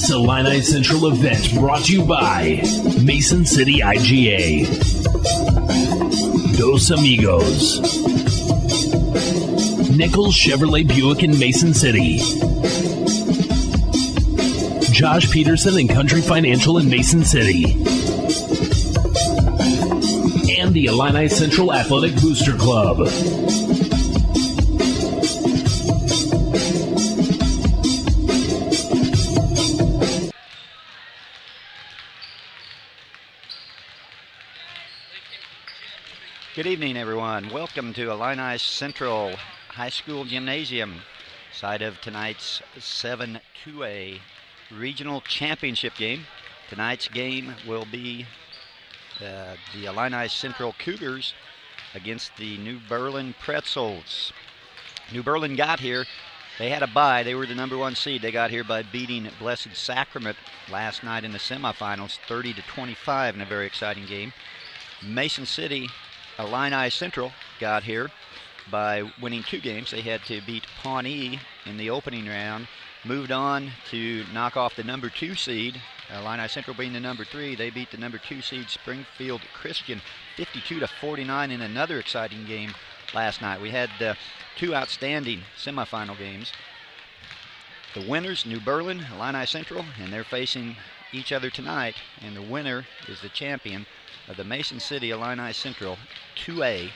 This Illini Central event brought to you by Mason City IGA, Dos Amigos, Nichols Chevrolet Buick in Mason City, Josh Peterson and Country Financial in Mason City, and the Illini Central Athletic Booster Club. Good evening, everyone. Welcome to Illini Central High School Gymnasium, side of tonight's 7-2A Regional Championship game. Tonight's game will be the Illini Central Cougars against the New Berlin Pretzels. New Berlin got here. They had a bye. They were the number one seed. They got here by beating Blessed Sacrament last night in the semifinals, 30-25 in a very exciting game. Mason City Illini Central got here by winning 2 games. They had to beat Pawnee in the opening round, moved on to knock off the number 2 seed. Illini Central being the number 3, they beat the number 2 seed Springfield Christian 52-49 in another exciting game last night. We had 2 outstanding semifinal games. The winners, New Berlin, Illini Central, and they're facing each other tonight, and the winner is the champion of the Mason City Illini Central 2A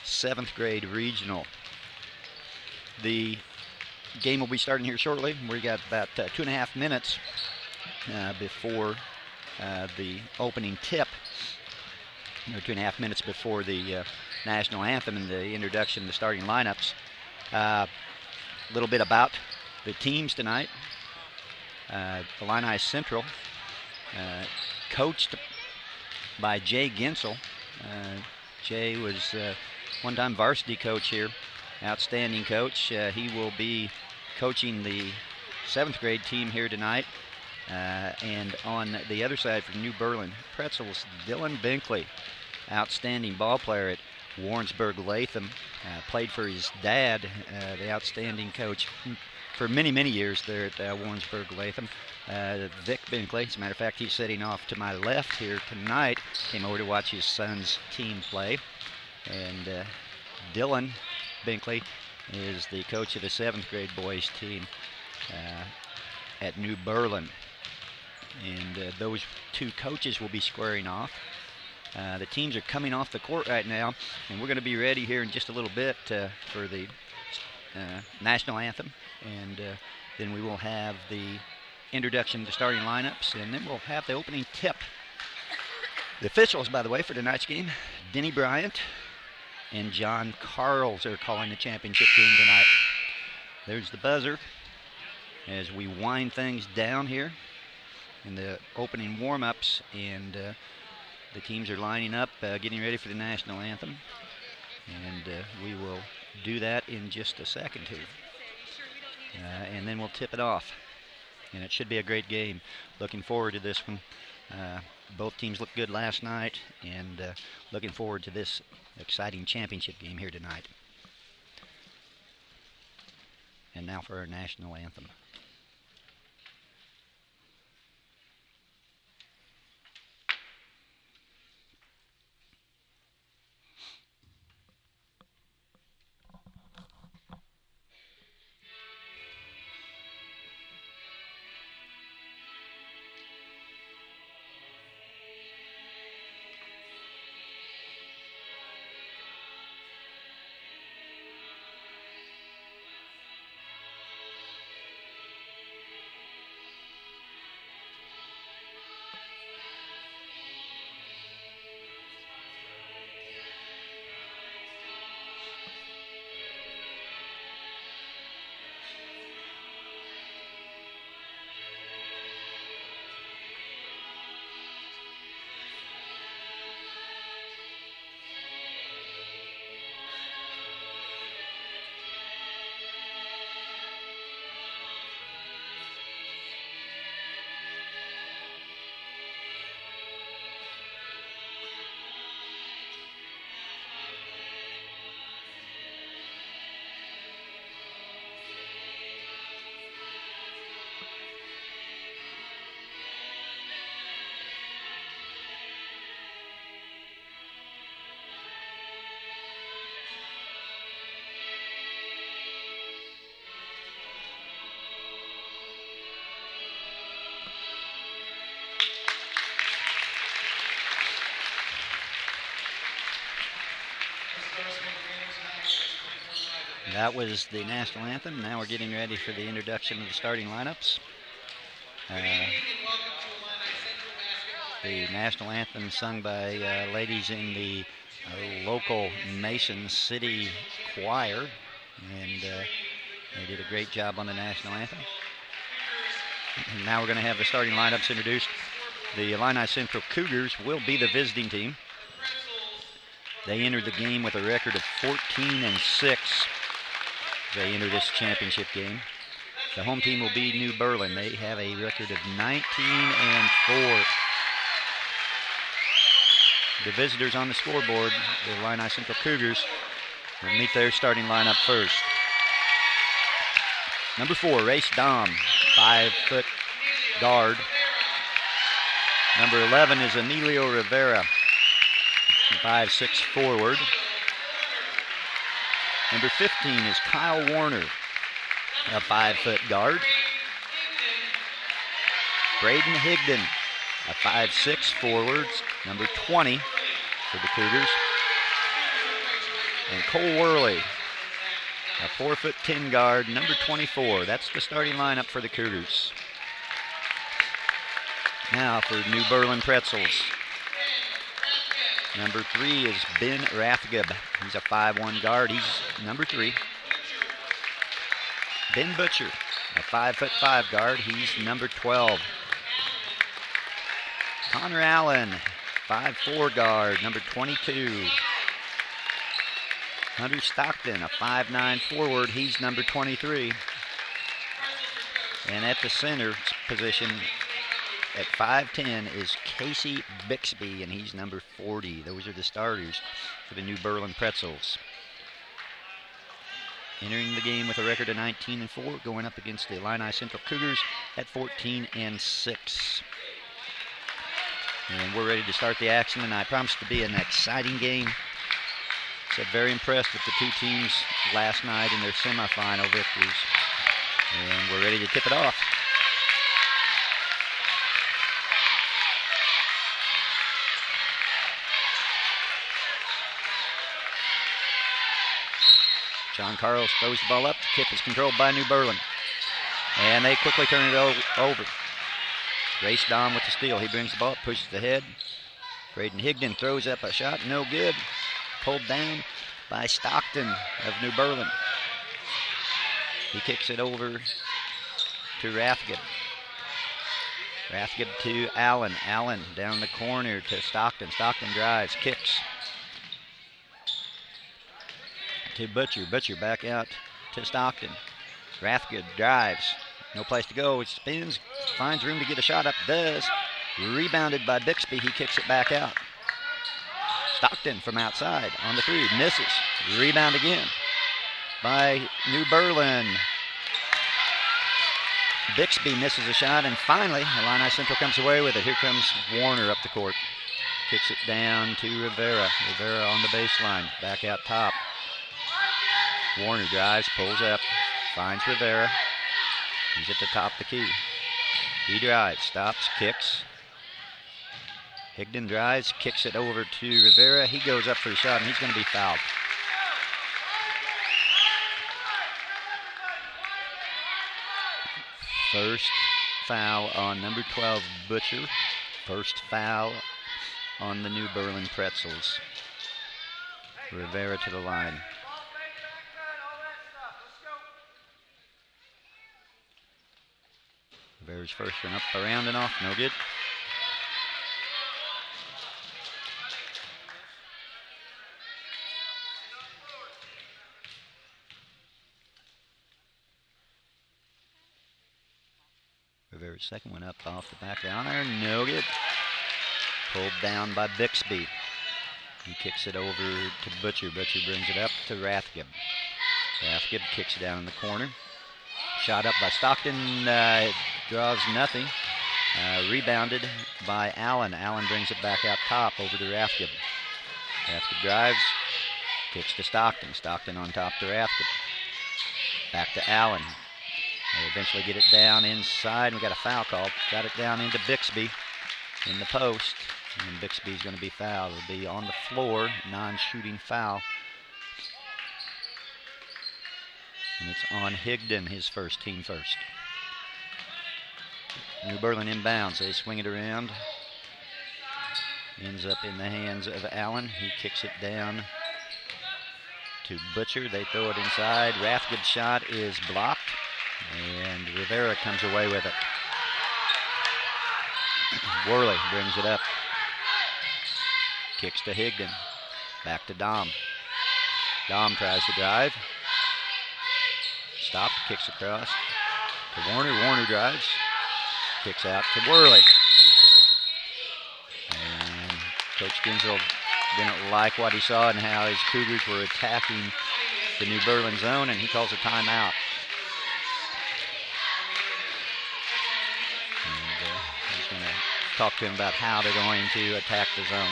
7th grade regional. The game will be starting here shortly. We got about 2.5 minutes before the opening tip, or 2.5 minutes before the national anthem and the introduction of the starting lineups. A little bit about the teams tonight. Illini Central, coached by Jay Gensel. Jay was one-time varsity coach here, outstanding coach. He will be coaching the 7th grade team here tonight. And on the other side for New Berlin Pretzels, Dylan Binkley, outstanding ball player at Warrensburg Latham, played for his dad, the outstanding coach for many, many years there at Warrensburg Latham. Vic Binkley, as a matter of fact, he's sitting off to my left here tonight, came over to watch his son's team play. And Dylan Binkley is the coach of the 7th grade boys team at New Berlin. And those 2 coaches will be squaring off. The teams are coming off the court right now, and we're going to be ready here in just a little bit for the national anthem. And then we will have the introduction to starting lineups, and then we'll have the opening tip. The officials, by the way, for tonight's game, Denny Bryant and John Carls are calling the championship game tonight. There's the buzzer as we wind things down here in the opening warm-ups, and the teams are lining up, getting ready for the national anthem, and we will do that in just a second here. And then we'll tip it off. And it should be a great game. Looking forward to this one. Both teams looked good last night, and looking forward to this exciting championship game here tonight. And now for our national anthem. That was the national anthem. Now we're getting ready for the introduction of the starting lineups. The national anthem sung by ladies in the local Mason City Choir, and they did a great job on the national anthem. And now we're going to have the starting lineups introduced. The Illini Central Cougars will be the visiting team. They entered the game with a record of 14-6. They enter this championship game. The home team will be New Berlin. They have a record of 19-4. The visitors on the scoreboard, the Illini Central Cougars, will meet their starting lineup first. Number 4, Race Dom, 5-foot guard. Number 11 is Emilio Rivera, 5'6" forward. Number 15 is Kyle Warner, a 5-foot guard. Braden Higdon, a 5'6" forward, number 20 for the Cougars. And Cole Worley, a 4'10" guard, number 24. That's the starting lineup for the Cougars. Now for New Berlin Pretzels. Number 3 is Ben Rathgeb. He's a 5'1" guard. He's number 3. Ben Butcher, a 5'5" guard. He's number 12. Connor Allen, 5'4" guard, number 22. Hunter Stockton, a 5'9" forward. He's number 23. And at the center position, at 5'10", is Casey Bixby, and he's number 40. Those are the starters for the New Berlin Pretzels. Entering the game with a record of 19-4, going up against the Illini Central Cougars at 14-6. And we're ready to start the action, and I promise to be an exciting game. So very impressed with the two teams last night in their semifinal victories. And we're ready to tip it off. John Carlos throws the ball up. The tip is controlled by New Berlin. And they quickly turn it over. Race Dom with the steal. He brings the ball up, pushes ahead. Braden Higdon throws up a shot. No good. Pulled down by Stockton of New Berlin. He kicks it over to Rathgeb. Rathgeb to Allen. Allen down the corner to Stockton. Stockton drives, kicks to Butcher. Butcher back out to Stockton. Rathgeb drives. No place to go. It spins, finds room to get a shot up. Does. Rebounded by Bixby. He kicks it back out. Stockton from outside on the 3. Misses. Rebound again by New Berlin. Bixby misses a shot, and finally, Illini Central comes away with it. Here comes Warner up the court. Kicks it down to Rivera. Rivera on the baseline. Back out top. Warner drives, pulls up, finds Rivera. He's at the top of the key. He drives, stops, kicks. Higdon drives, kicks it over to Rivera. He goes up for a shot, and he's going to be fouled. First foul on number 12, Butcher. First foul on the New Berlin Pretzels. Rivera to the line. Rivera's first one up, around and off, no good. Rivera's second one up off the back of the iron, no good. Pulled down by Bixby. He kicks it over to Butcher. Butcher brings it up to Rathgeb. Rathgeb kicks it down in the corner. Shot up by Stockton, draws nothing. Rebounded by Allen. Allen brings it back out top over to Rathgeb. Rathgeb drives, kicks to Stockton. Stockton on top to Rathgeb. Back to Allen. They eventually get it down inside. We got a foul call. Got it down into Bixby in the post. And Bixby's going to be fouled. It'll be on the floor, non-shooting foul. And it's on Higdon, his first, team first. New Berlin inbounds. They swing it around. Ends up in the hands of Allen. He kicks it down to Butcher. They throw it inside. Rathgood's shot is blocked, and Rivera comes away with it. Worley brings it up. Kicks to Higdon. Back to Dom. Dom tries to drive. Stopped. Kicks across to Warner. Warner drives. Kicks out to Worley. And Coach Ginsel didn't like what he saw and how his Cougars were attacking the New Berlin zone, and he calls a timeout. And he's going to talk to him about how they're going to attack the zone.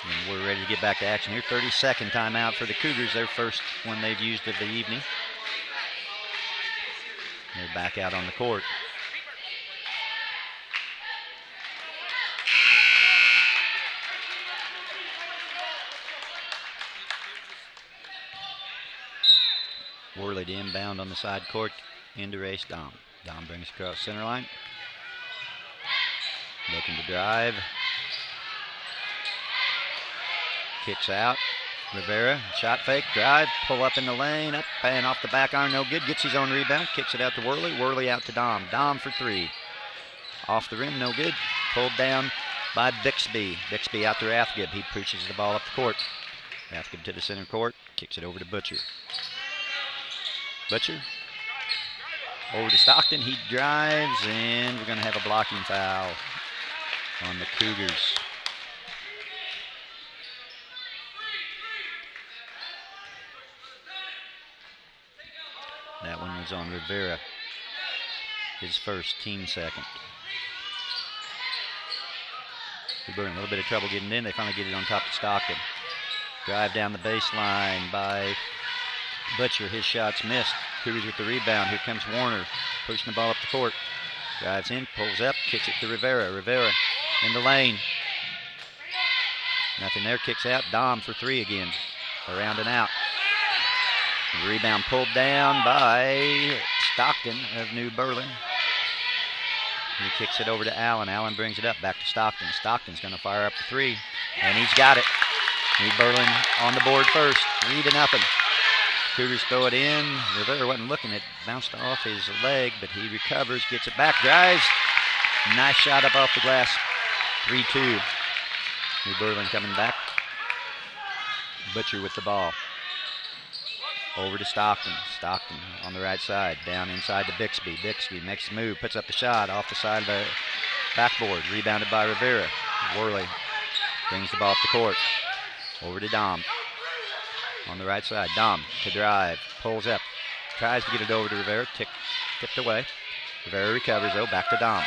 And we're ready to get back to action here. 30-second timeout for the Cougars, their first one they've used of the evening. They're back out on the court. Worley to inbound on the side court into race Dom. Dom brings across center line. Looking to drive. Kicks out. Rivera, shot fake, drive, pull up in the lane, up and off the back iron, no good. Gets his own rebound, kicks it out to Worley. Worley out to Dom. Dom for three. Off the rim, no good. Pulled down by Bixby. Bixby out to Rathgib. He pushes the ball up the court. Rathgib to the center court, kicks it over to Butcher. Butcher over to Stockton. He drives, and we're going to have a blocking foul on the Cougars. That one was on Rivera, his first, team second. New Berlin, a little bit of trouble getting in. They finally get it on top of Stockton. Drive down the baseline by Butcher. His shot's missed. Cougars with the rebound. Here comes Warner, pushing the ball up the court. Drives in, pulls up, kicks it to Rivera. Rivera in the lane. Nothing there, kicks out. Dom for three again. Around and out. The rebound pulled down by Stockton of New Berlin. He kicks it over to Allen. Allen brings it up back to Stockton. Stockton's going to fire up the three, and he's got it. New Berlin on the board first, 3-0. Cougars throw it in. Rivera wasn't looking. It bounced off his leg, but he recovers, gets it back, drives. Nice shot up off the glass. 3-2. New Berlin coming back. Butcher with the ball. Over to Stockton. Stockton on the right side. Down inside to Bixby. Bixby makes the move. Puts up the shot off the side of the backboard. Rebounded by Rivera. Worley brings the ball up the court. Over to Dom. On the right side. Dom to drive. Pulls up. Tries to get it over to Rivera. Tipped away. Rivera recovers though. Back to Dom.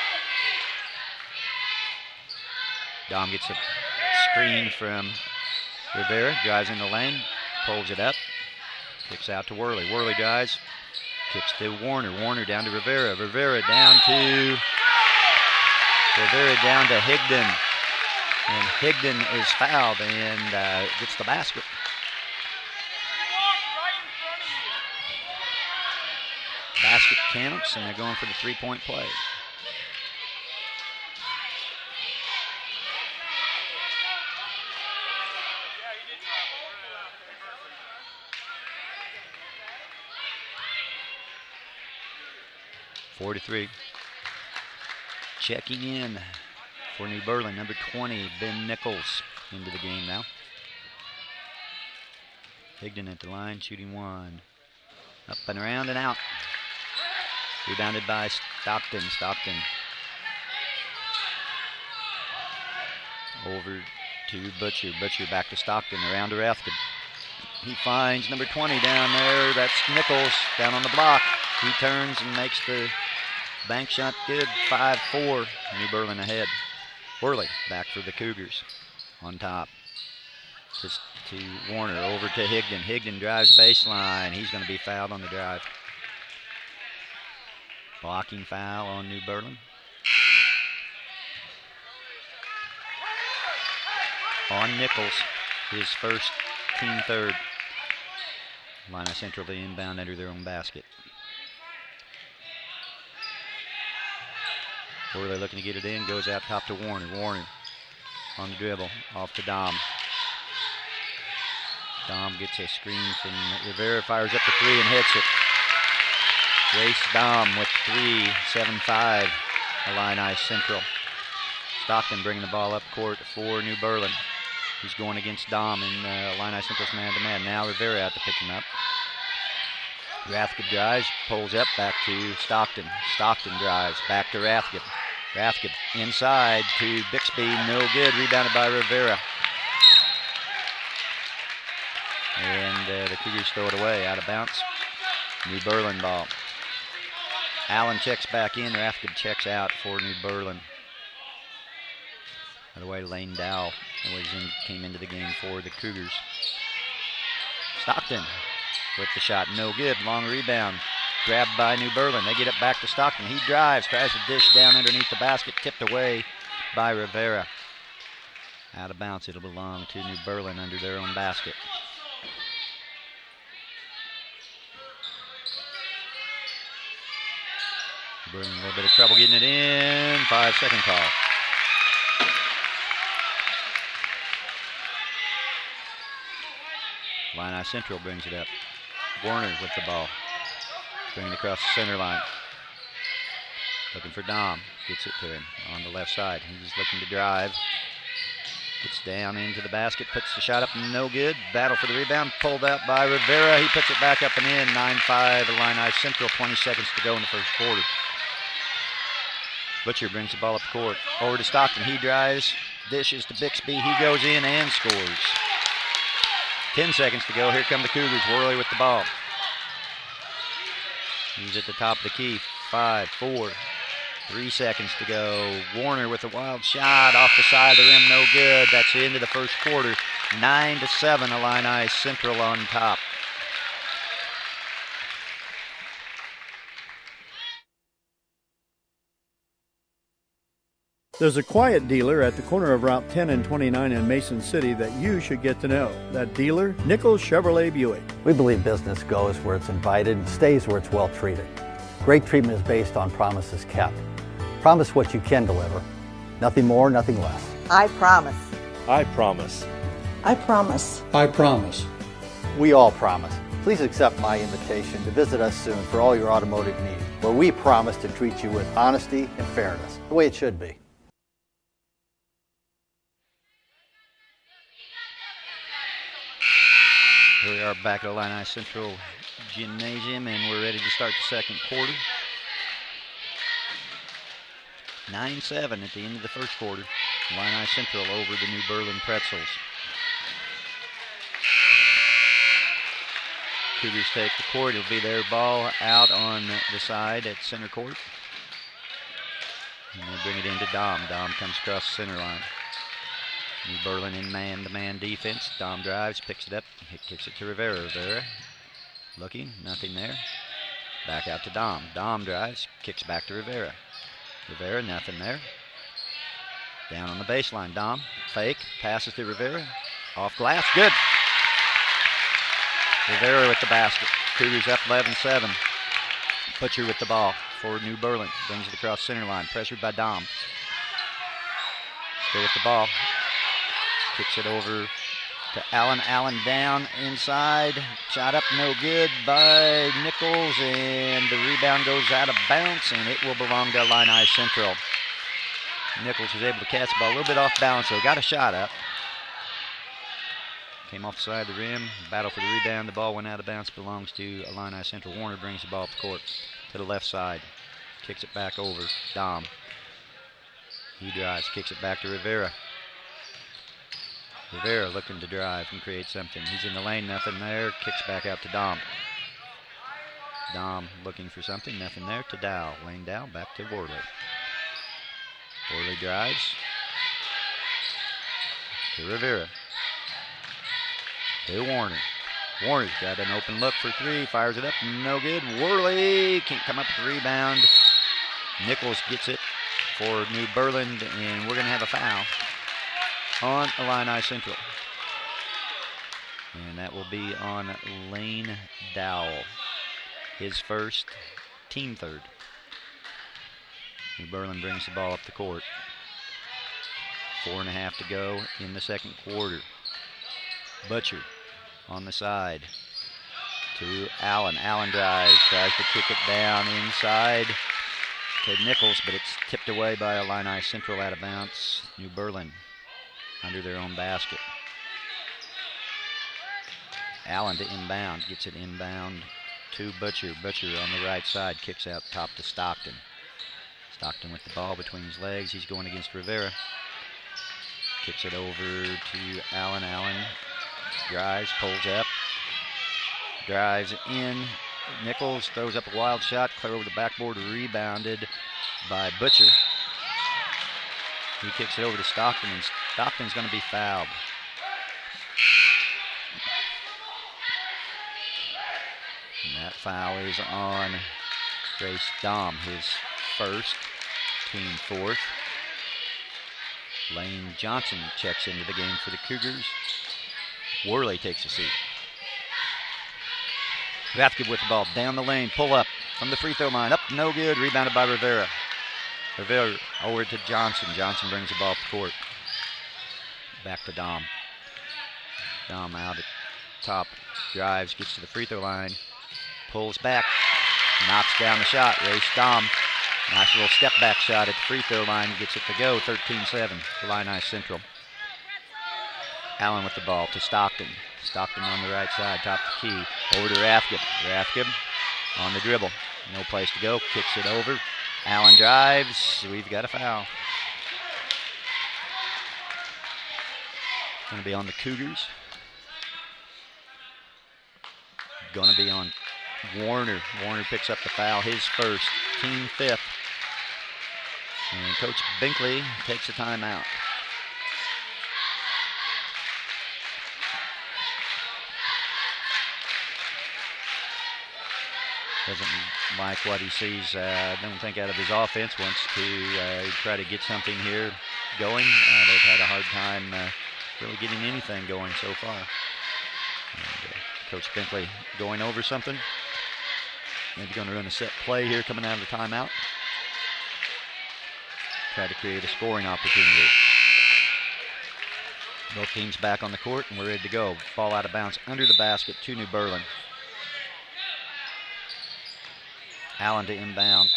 Dom gets a screen from Rivera. Drives in the lane. Pulls it up. Kicks out to Worley. Worley drives. Kicks to Warner. Warner down to Rivera. Rivera down to Higdon. And Higdon is fouled and gets the basket. Basket counts, and they're going for the three-point play. Four to three. Checking in for New Berlin, number 20, Ben Nichols, into the game now. Higdon at the line, shooting one. Up and around and out. Rebounded by Stockton. Stockton over to Butcher. Butcher back to Stockton, around to Rathgib. He finds number 20 down there. That's Nichols down on the block. He turns and makes the bank shot good. 5-4. New Berlin ahead. Worley back for the Cougars on top. Just to Warner, over to Higdon. Higdon drives baseline. He's going to be fouled on the drive. Blocking foul on New Berlin. on Nichols, his first, team third. Illini Central to inbound under their own basket. Worley looking to get it in, goes out top to Warner. Warner on the dribble, off to Dom. Dom gets a screen from Rivera, fires up the three and hits it. Grace Dom with 3, 7-5, Illini Central. Stockton bringing the ball up court for New Berlin. He's going against Dom in Illini Central's man-to-man. Now Rivera out to pick him up. Rathgeb drives, pulls up, back to Stockton. Stockton drives, back to Rathgeb. Rathgeb inside to Bixby, no good, rebounded by Rivera. And the Cougars throw it away, out of bounds. New Berlin ball. Allen checks back in, Rathgeb checks out for New Berlin. By the way, Lane Dow came into the game for the Cougars. Stockton with the shot, no good, long rebound. Grabbed by New Berlin, they get it back to Stockton. He drives, tries to dish down underneath the basket, tipped away by Rivera. Out of bounds, it'll belong to New Berlin under their own basket. New Berlin a little bit of trouble getting it in, 5-second call. Illini Central brings it up. Warner with the ball. Bringing it across the center line. Looking for Dom. Gets it to him on the left side. He's looking to drive. Gets down into the basket. Puts the shot up. No good. Battle for the rebound. Pulled out by Rivera. He puts it back up and in. 9-5 Illini Central. 20 seconds to go in the first quarter. Butcher brings the ball up the court. Over to Stockton. He drives. Dishes to Bixby. He goes in and scores. 10 seconds to go. Here come the Cougars. Worley with the ball. He's at the top of the key. 5, 4, 3 seconds to go. Warner with a wild shot off the side of the rim. No good. That's the end of the first quarter. 9-7 Illini Central on top. There's a quiet dealer at the corner of Route 10 and 29 in Mason City that you should get to know. That dealer, Nichols Chevrolet Buick. We believe business goes where it's invited and stays where it's well treated. Great treatment is based on promises kept. Promise what you can deliver. Nothing more, nothing less. I promise. I promise. I promise. I promise. We all promise. Please accept my invitation to visit us soon for all your automotive needs, where we promise to treat you with honesty and fairness, the way it should be. Here we are back at Illini Central Gymnasium, and we're ready to start the second quarter. 9-7 at the end of the first quarter. Illini Central over the New Berlin Pretzels. Cougars take the court. It'll be their ball out on the side at center court. And they bring it into Dom. Dom comes across the center line. New Berlin in man-to-man defense. Dom drives, picks it up, kicks it to Rivera. Rivera looking, nothing there. Back out to Dom. Dom drives, kicks back to Rivera. Rivera, nothing there. Down on the baseline, Dom. Fake, passes to Rivera. Off glass, good. Rivera with the basket. Cougars up 11-7. Butcher with the ball for New Berlin. Brings it across center line, pressured by Dom. Still with the ball. Kicks it over to Allen. Allen down inside. Shot up no good by Nichols, and the rebound goes out of bounds, and it will belong to Illini Central. Nichols was able to catch the ball a little bit off balance, though. Got a shot up. Came off the side of the rim. Battle for the rebound. The ball went out of bounds. Belongs to Illini Central. Warner brings the ball up the court to the left side. Kicks it back over. Dom. He drives. Kicks it back to Rivera. Rivera looking to drive and create something. He's in the lane, nothing there. Kicks back out to Dom. Dom looking for something, nothing there to Dow. Lane Dow back to Worley. Worley drives to Rivera. To Warner. Warner's got an open look for three, fires it up, no good. Worley can't come up with the rebound. Nichols gets it for New Berlin, and we're going to have a foul. on Illini Central. And that will be on Lane Dowell. His first, team third. New Berlin brings the ball up the court. 4.5 to go in the second quarter. Butcher on the side to Allen. Allen drives, tries to kick it down inside to Nichols, but it's tipped away by Illini Central out of bounds. New Berlin under their own basket. Allen to inbound, gets it inbound to Butcher. Butcher on the right side, kicks out top to Stockton. Stockton with the ball between his legs. He's going against Rivera. Kicks it over to Allen. Allen drives, pulls up, drives in. Nichols throws up a wild shot, clear over the backboard, rebounded by Butcher. He kicks it over to Stockton, and Stockton's going to be fouled. And that foul is on Grace Dahm, his first, team fourth. Lane Johnson checks into the game for the Cougars. Worley takes a seat. Rathke with the ball down the lane, pull up from the free throw line, up no good, rebounded by Rivera. Rivera over to Johnson. Johnson brings the ball up the court. Back to Dahm. Dahm out at top, drives, gets to the free throw line, pulls back, knocks down the shot. Race Dahm, nice little step back shot at the free throw line, gets it to go. 13-7, Illini Central. Allen with the ball to Stockton. Stockton on the right side, top of the key, over to Rathke. Rathke on the dribble, no place to go, kicks it over. Allen drives, we've got a foul. Going to be on the Cougars. Going to be on Warner. Warner picks up the foul, his first, team fifth. And Coach Binkley takes a timeout. Doesn't like what he sees. Don't think out of his offense. Wants to try to get something here going. They've had a hard time really getting anything going so far. And, Coach Binkley going over something. Maybe going to run a set play here coming out of the timeout. Try to create a scoring opportunity. Both teams back on the court and we're ready to go. Ball out of bounds under the basket to New Berlin. Allen to inbound.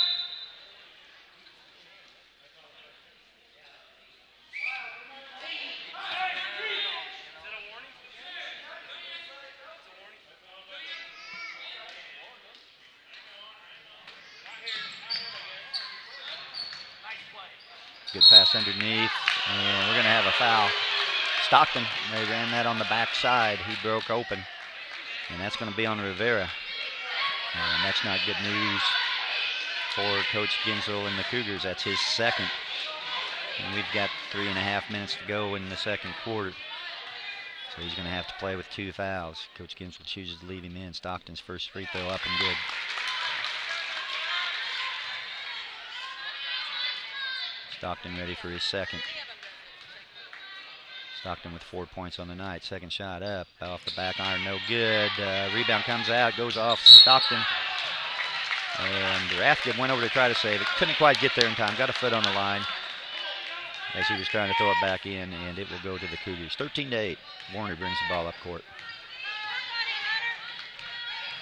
Good pass underneath, and we're going to have a foul. Stockton, they ran that on the backside. He broke open, and that's going to be on Rivera. And that's not good news for Coach Ginsel and the Cougars. That's his second. And we've got 3.5 minutes to go in the second quarter. So he's going to have to play with 2 fouls. Coach Ginsel chooses to leave him in. Stockton's first free throw up and good. Stockton ready for his second. Stockton with 4 points on the night. Second shot up, off the back iron, no good. Rebound comes out, goes off Stockton. And Rathke went over to try to save it. Couldn't quite get there in time. Got a foot on the line as he was trying to throw it back in, and it will go to the Cougars. 13-8. Warner brings the ball up court.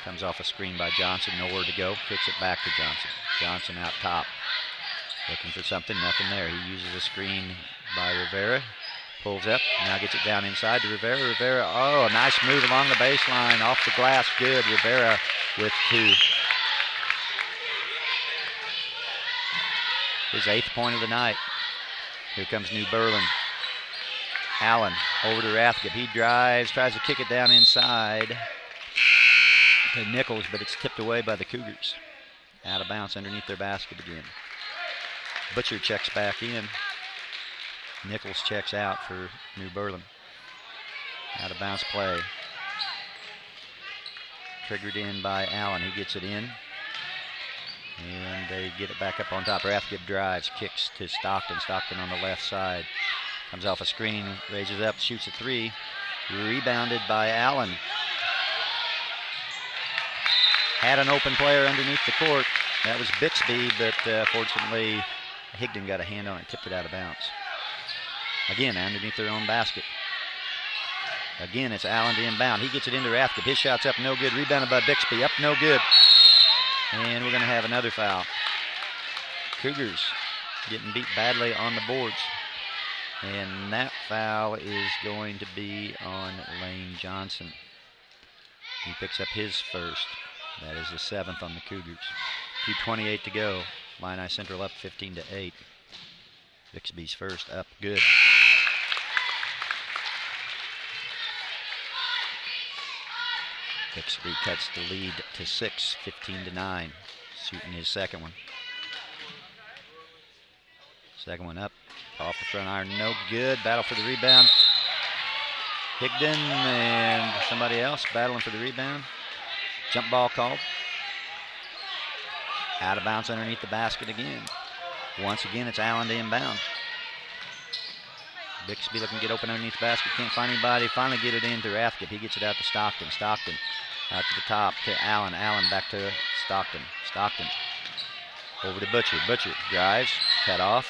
Comes off a screen by Johnson, nowhere to go. Kicks it back to Johnson. Johnson out top. Looking for something, nothing there. He uses a screen by Rivera. Pulls up, now gets it down inside to Rivera. Rivera, oh, a nice move along the baseline, off the glass, good. Rivera with 2. His 8th point of the night. Here comes New Berlin. Allen over to Rathke. He drives, tries to kick it down inside to Nichols, but it's tipped away by the Cougars. Out of bounds underneath their basket again. Butcher checks back in. Nichols checks out for New Berlin. Out of bounds play. Triggered in by Allen. He gets it in. And they get it back up on top. Rathke drives, kicks to Stockton. Stockton on the left side. Comes off a screen, raises up, shoots a three. Rebounded by Allen. Had an open player underneath the court. That was Bixby, but fortunately Higdon got a hand on it, tipped it out of bounds. Again, underneath their own basket. Again, it's Allen to inbound. He gets it into Rathgeb. His shot's up, no good. Rebounded by Bixby, up, no good. And we're going to have another foul. Cougars getting beat badly on the boards. And that foul is going to be on Lane Johnson. He picks up his first. That is the 7th on the Cougars. 2:28 to go. Illini Central up 15-8. Bixby's first up, good. Bixby cuts the lead to 6, 15-9. Shooting his second one. Second one up, off the front iron, no good. Battle for the rebound. Higdon and somebody else battling for the rebound. Jump ball called. Out of bounds underneath the basket again. Once again, it's Allen to inbound. Bixby looking to get open underneath the basket. Can't find anybody. Finally get it into Rathgeb. He gets it out to Stockton. Stockton out to the top to Allen. Allen back to Stockton. Stockton over to Butcher. Butcher drives. Cut off.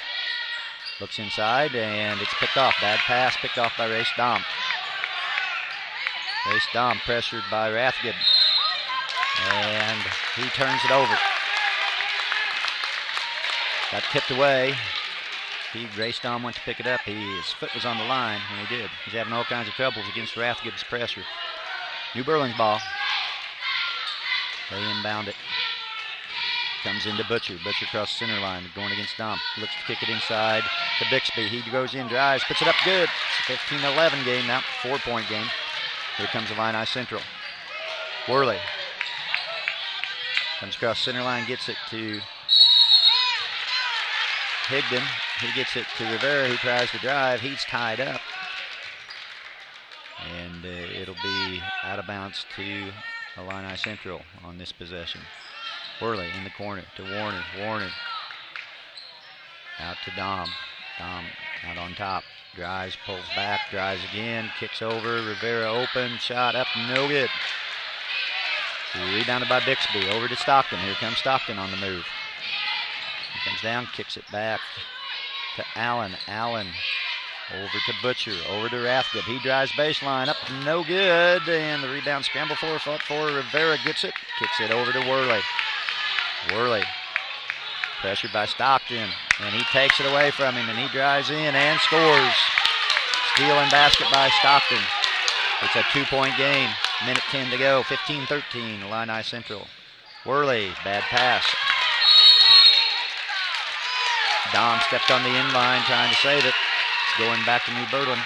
Looks inside, and it's picked off. Bad pass picked off by Race Dom. Race Dom pressured by Rathgeb. And he turns it over. Got tipped away. Race Dom went to pick it up. His foot was on the line when he did. He's having all kinds of troubles against Rathgeb's pressure. New Berlin's ball. They inbound it. Comes into Butcher. Butcher across the center line, going against Dom. Looks to kick it inside to Bixby. He goes in, drives, puts it up good. It's a 15-11 game now, 4-point game. Here comes Illini Central. Worley comes across the center line, gets it to Higdon. He gets it to Rivera. He tries to drive. He's tied up. And it'll be out of bounds to Illini Central on this possession. Worley in the corner to Warner. Warner out to Dom. Dom out on top. Drives, pulls back, drives again, kicks over. Rivera open, shot up, no good. Rebounded by Bixby. Over to Stockton. Here comes Stockton on the move. He comes down, kicks it back to Allen. Allen over to Butcher. Over to Rathgeb. He drives baseline up, no good. And the rebound scramble for, fought for. Rivera gets it, kicks it over to Worley. Worley pressured by Stockton, and he takes it away from him, and he drives in and scores. Steal and basket by Stockton. It's a 2-point game. Minute 10 to go. 15-13. Illini Central. Worley, bad pass. Dom stepped on the end line trying to save it. It's going back to New Berlin.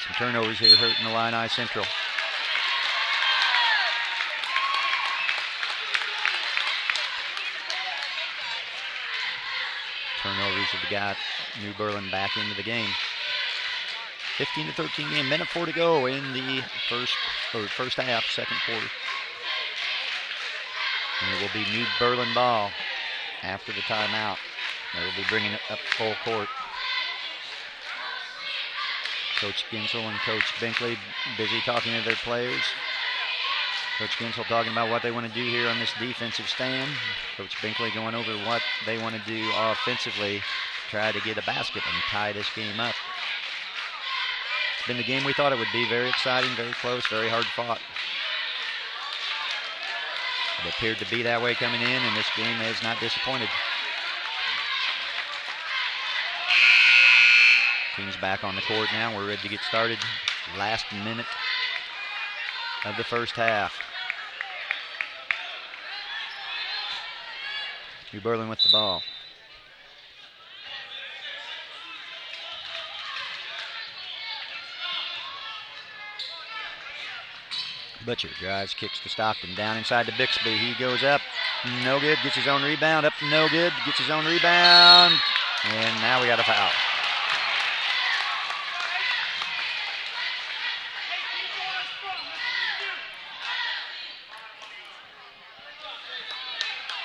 Some turnovers here hurting Illini Central. Turnovers have got New Berlin back into the game. 15-13 game, minute 4 to go in the first half, second quarter. And it will be New Berlin ball after the timeout. They will be bringing it up full court. Coach Ginsel and Coach Binkley busy talking to their players. Coach Ginsel talking about what they want to do here on this defensive stand. Coach Binkley going over what they want to do offensively, try to get a basket and tie this game up. It's been the game we thought it would be. Very exciting, very close, very hard fought. It appeared to be that way coming in, and this game has not disappointed. Team's back on the court now. We're ready to get started. Last minute of the first half. New Berlin with the ball. Butcher drives, kicks to Stockton, down inside to Bixby. He goes up, no good, gets his own rebound, up, no good, gets his own rebound, and now we got a foul.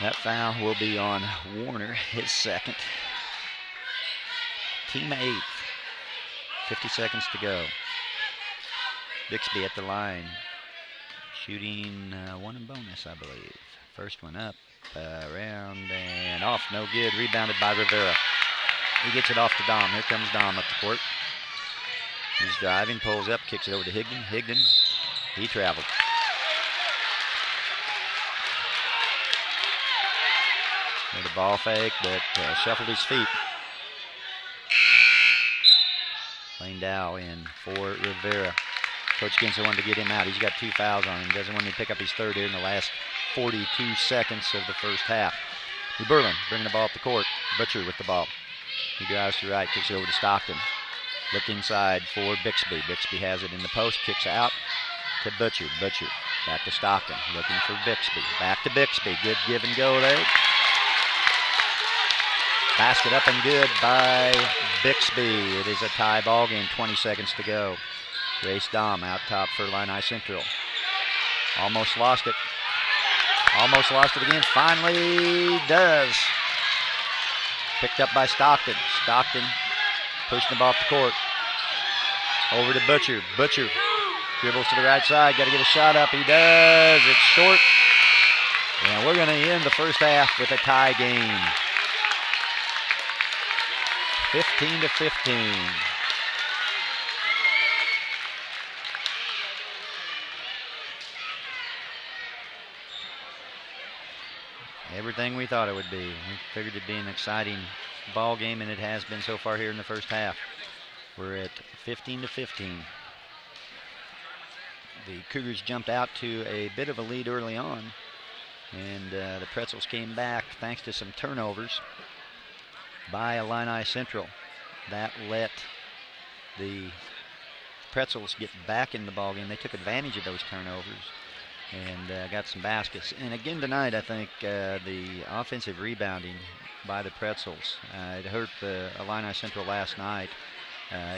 That foul will be on Warner, his second. Team 8. 50 seconds to go. Bixby at the line. Shooting one in bonus, I believe. First one up, around and off. No good. Rebounded by Rivera. He gets it off to Dom. Here comes Dom up the court. He's driving, pulls up, kicks it over to Higdon. Higdon, he traveled. Made a ball fake, but shuffled his feet. Lane Dow in for Rivera. Coach Gensler wanted to get him out. He's got 2 fouls on him. Doesn't want to pick up his third here in the last 42 seconds of the first half. Berlin bringing the ball up the court. Butcher with the ball. He drives to the right, kicks it over to Stockton. Look inside for Bixby. Bixby has it in the post, kicks out to Butcher. Butcher back to Stockton, looking for Bixby. Back to Bixby. Good give and go there. Basket up and good by Bixby. It is a tie ball game, 20 seconds to go. Grace Dom out top for Illini Central. Almost lost it. Almost lost it again. Finally does. Picked up by Stockton. Stockton pushing the ball up the court. Over to Butcher. Butcher dribbles to the right side. Got to get a shot up. He does. It's short. And we're going to end the first half with a tie game. 15-15. Everything we thought it would be. We figured it'd be an exciting ball game, and it has been so far here in the first half. We're at 15-15. The Cougars jumped out to a bit of a lead early on, and the Pretzels came back thanks to some turnovers by Illini Central. That let the Pretzels get back in the ball game. They took advantage of those turnovers and got some baskets. And again tonight, I think the offensive rebounding by the Pretzels, it hurt the Illini Central last night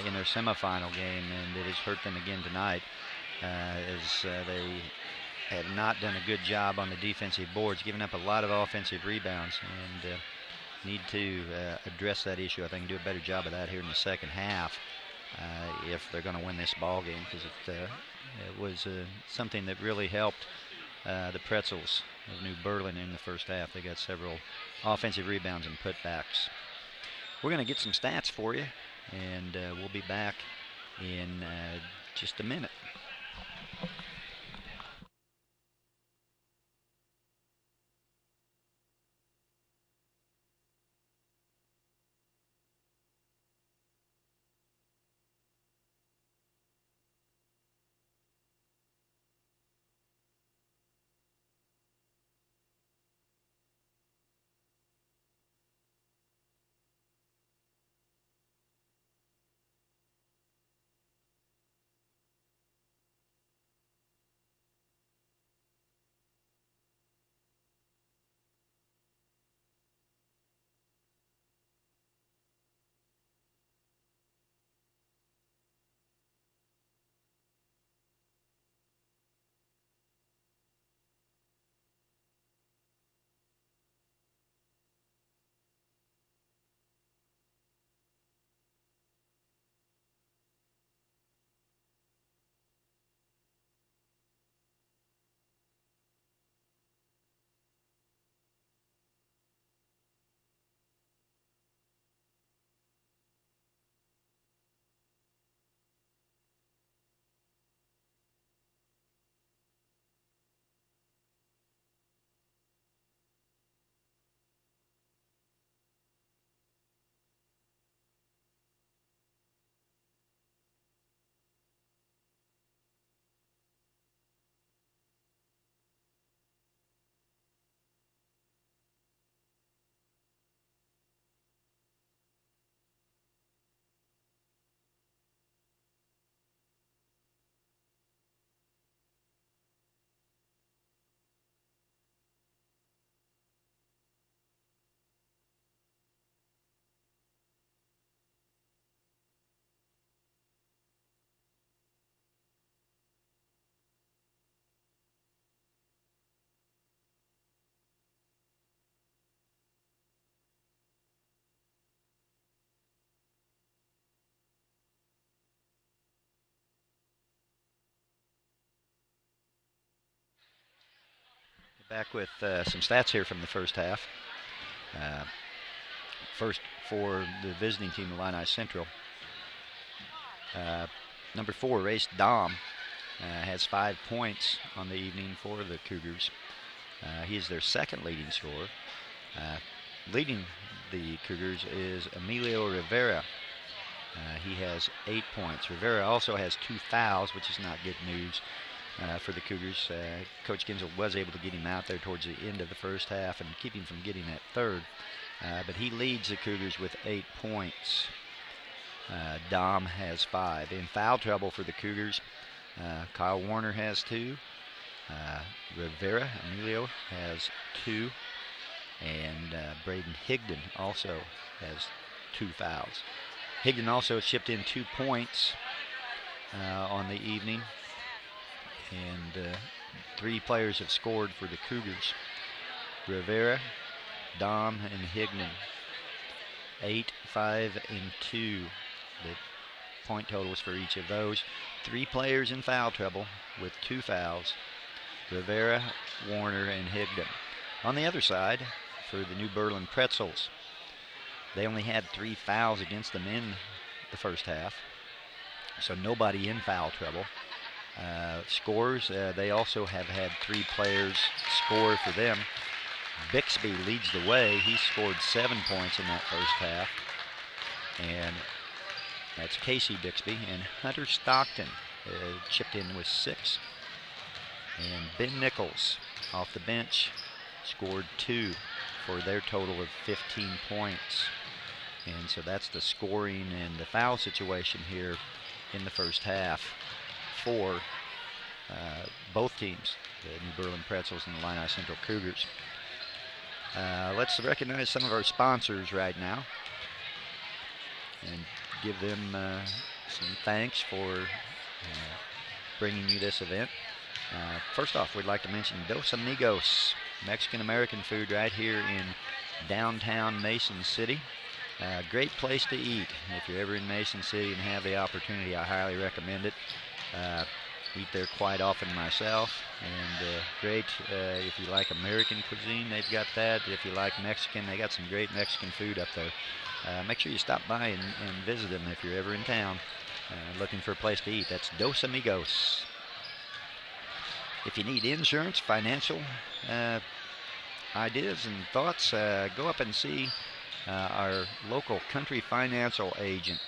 in their semifinal game, and it has hurt them again tonight as they have not done a good job on the defensive boards, giving up a lot of offensive rebounds, and need to address that issue. I think do a better job of that here in the second half if they're going to win this ball game, because it was something that really helped the Pretzels of New Berlin in the first half. They got several offensive rebounds and putbacks. We're going to get some stats for you, and we'll be back in just a minute. Back with some stats here from the first half. First for the visiting team, Illini Central. Number 4, Race Dom, has 5 points on the evening for the Cougars. He is their second leading scorer. Leading the Cougars is Emilio Rivera. He has 8 points. Rivera also has 2 fouls, which is not good news for the Cougars. Coach Ginsel was able to get him out there towards the end of the first half and keep him from getting that third. But he leads the Cougars with 8 points. Dom has 5. In foul trouble for the Cougars, Kyle Warner has 2. Rivera, Emilio, has 2. And Braden Higdon also has 2 fouls. Higdon also chipped in 2 points on the evening. And 3 players have scored for the Cougars. Rivera, Dom, and Higdon. 8, 5, and 2. The point totals for each of those. 3 players in foul trouble with 2 fouls. Rivera, Warner, and Higdon. On the other side, for the New Berlin Pretzels, they only had 3 fouls against them in the first half, so nobody in foul trouble. Scores, they also have had 3 players score for them. Bixby leads the way. He scored 7 points in that first half, and that's Casey Bixby. And Hunter Stockton chipped in with 6. And Ben Nichols off the bench scored 2 for their total of 15 points. And so that's the scoring and the foul situation here in the first half for both teams, the New Berlin Pretzels and the Illini Central Cougars. Let's recognize some of our sponsors right now and give them some thanks for bringing you this event. First off, we'd like to mention Dos Amigos, Mexican-American food right here in downtown Mason City. Great place to eat. If you're ever in Mason City and have the opportunity, I highly recommend it. Eat there quite often myself, and great if you like American cuisine, they've got that. If you like Mexican, they got some great Mexican food up there. Make sure you stop by and visit them if you're ever in town looking for a place to eat. That's Dos Amigos. If you need insurance, financial ideas and thoughts, go up and see our local country financial agent,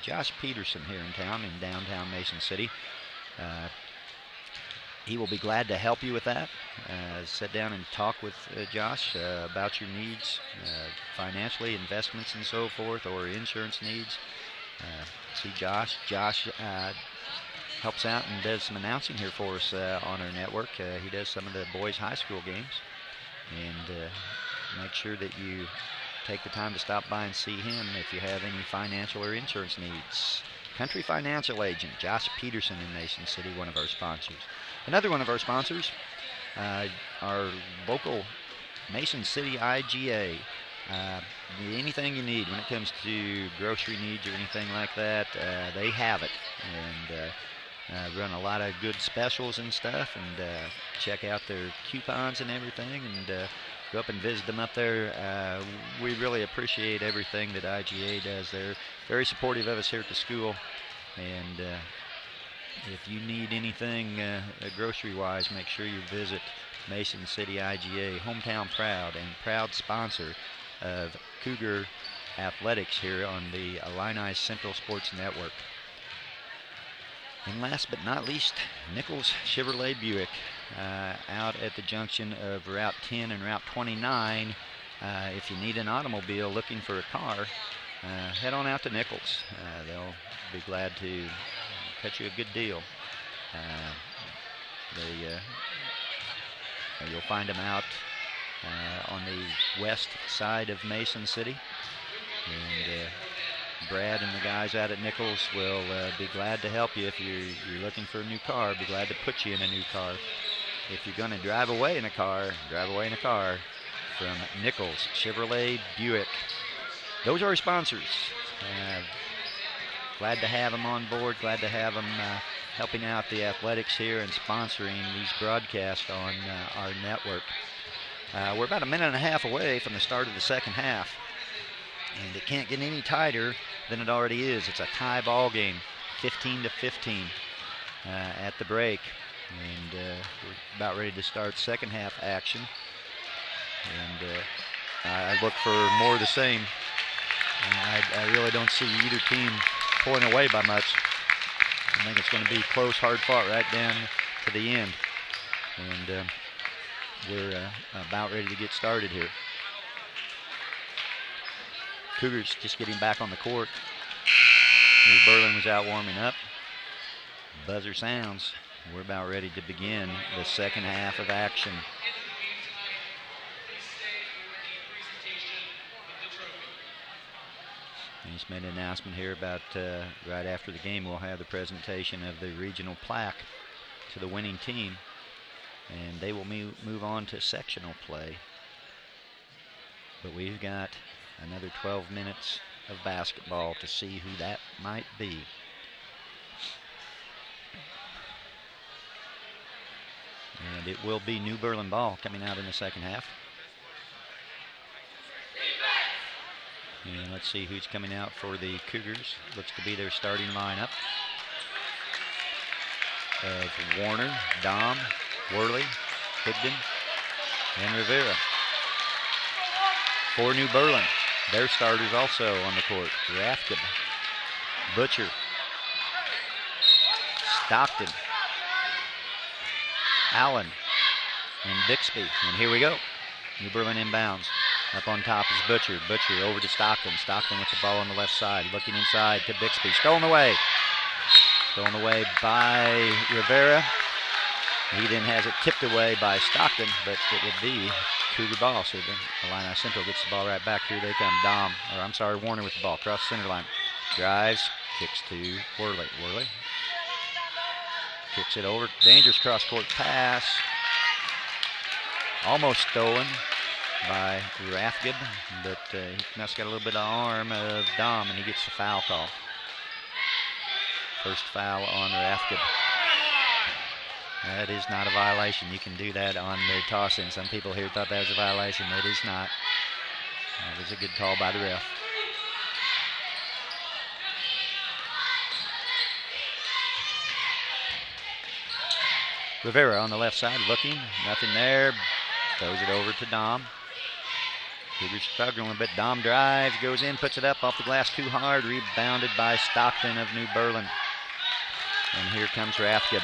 Josh Peterson, here in town in downtown Mason City. He will be glad to help you with that. Sit down and talk with Josh about your needs financially, investments and so forth, or insurance needs. See Josh. Josh helps out and does some announcing here for us on our network. He does some of the boys' high school games. And make sure that you take the time to stop by and see him if you have any financial or insurance needs. Country Financial Agent Josh Peterson in Mason City, one of our sponsors. Another one of our sponsors, our local Mason City IGA. Anything you need when it comes to grocery needs or anything like that, they have it. And run a lot of good specials and stuff, and check out their coupons and everything, and go up and visit them up there. We really appreciate everything that IGA does. They're very supportive of us here at the school, and if you need anything grocery-wise, make sure you visit Mason City IGA, hometown proud and proud sponsor of Cougar Athletics here on the Illini Central Sports Network. And last but not least, Nichols Chevrolet Buick out at the junction of Route 10 and Route 29. If you need an automobile looking for a car, head on out to Nichols. They'll be glad to cut you a good deal. You'll find them out on the west side of Mason City. And Brad and the guys out at Nichols will be glad to help you if you're looking for a new car. Be glad to put you in a new car. If you're going to drive away in a car from Nichols Chevrolet Buick. Those are our sponsors. Glad to have them on board. Glad to have them helping out the athletics here and sponsoring these broadcasts on our network. We're about a minute and a half away from the start of the second half, and it can't get any tighter than it already is. It's a tie ball game, 15-15 at the break, and we're about ready to start second half action. And I look for more of the same. And I really don't see either team pulling away by much. I think it's going to be close, hard fought right down to the end. And we're about ready to get started here. Cougars just getting back on the court. New Berlin was out warming up. Buzzer sounds. We're about ready to begin the second half of action. I just made an announcement here about right after the game we'll have the presentation of the regional plaque to the winning team, and they will move on to sectional play. But we've got another 12 minutes of basketball to see who that might be. And it will be New Berlin ball coming out in the second half. And let's see who's coming out for the Cougars. Looks to be their starting lineup of Warner, Dom, Worley, Higdon, and Rivera. For New Berlin, their starters also on the court. Rathgeb, Butcher, Stockton, Allen, and Bixby. And here we go. New Berlin inbounds. Up on top is Butcher. Butcher over to Stockton. Stockton with the ball on the left side. Looking inside to Bixby. Stolen away. Stolen away by Rivera. He then has it tipped away by Stockton, but it will be Cougar ball. So the Illini Central gets the ball right back. Here they come. Warner with the ball. Across the center line. Drives. Kicks to Worley. Worley kicks it over. Dangerous cross-court pass. Almost stolen by Rathgeb, but he must have got a little bit of arm of Dom, and he gets the foul call. First foul on Rathgeb. That is not a violation. You can do that on the toss-in. Some people here thought that was a violation. It is not. That was a good call by the ref. Rivera on the left side looking. Nothing there. Throws it over to Dom. Cougars struggling a bit. Dom drives, goes in, puts it up off the glass too hard. Rebounded by Stockton of New Berlin. And here comes Rathgeb.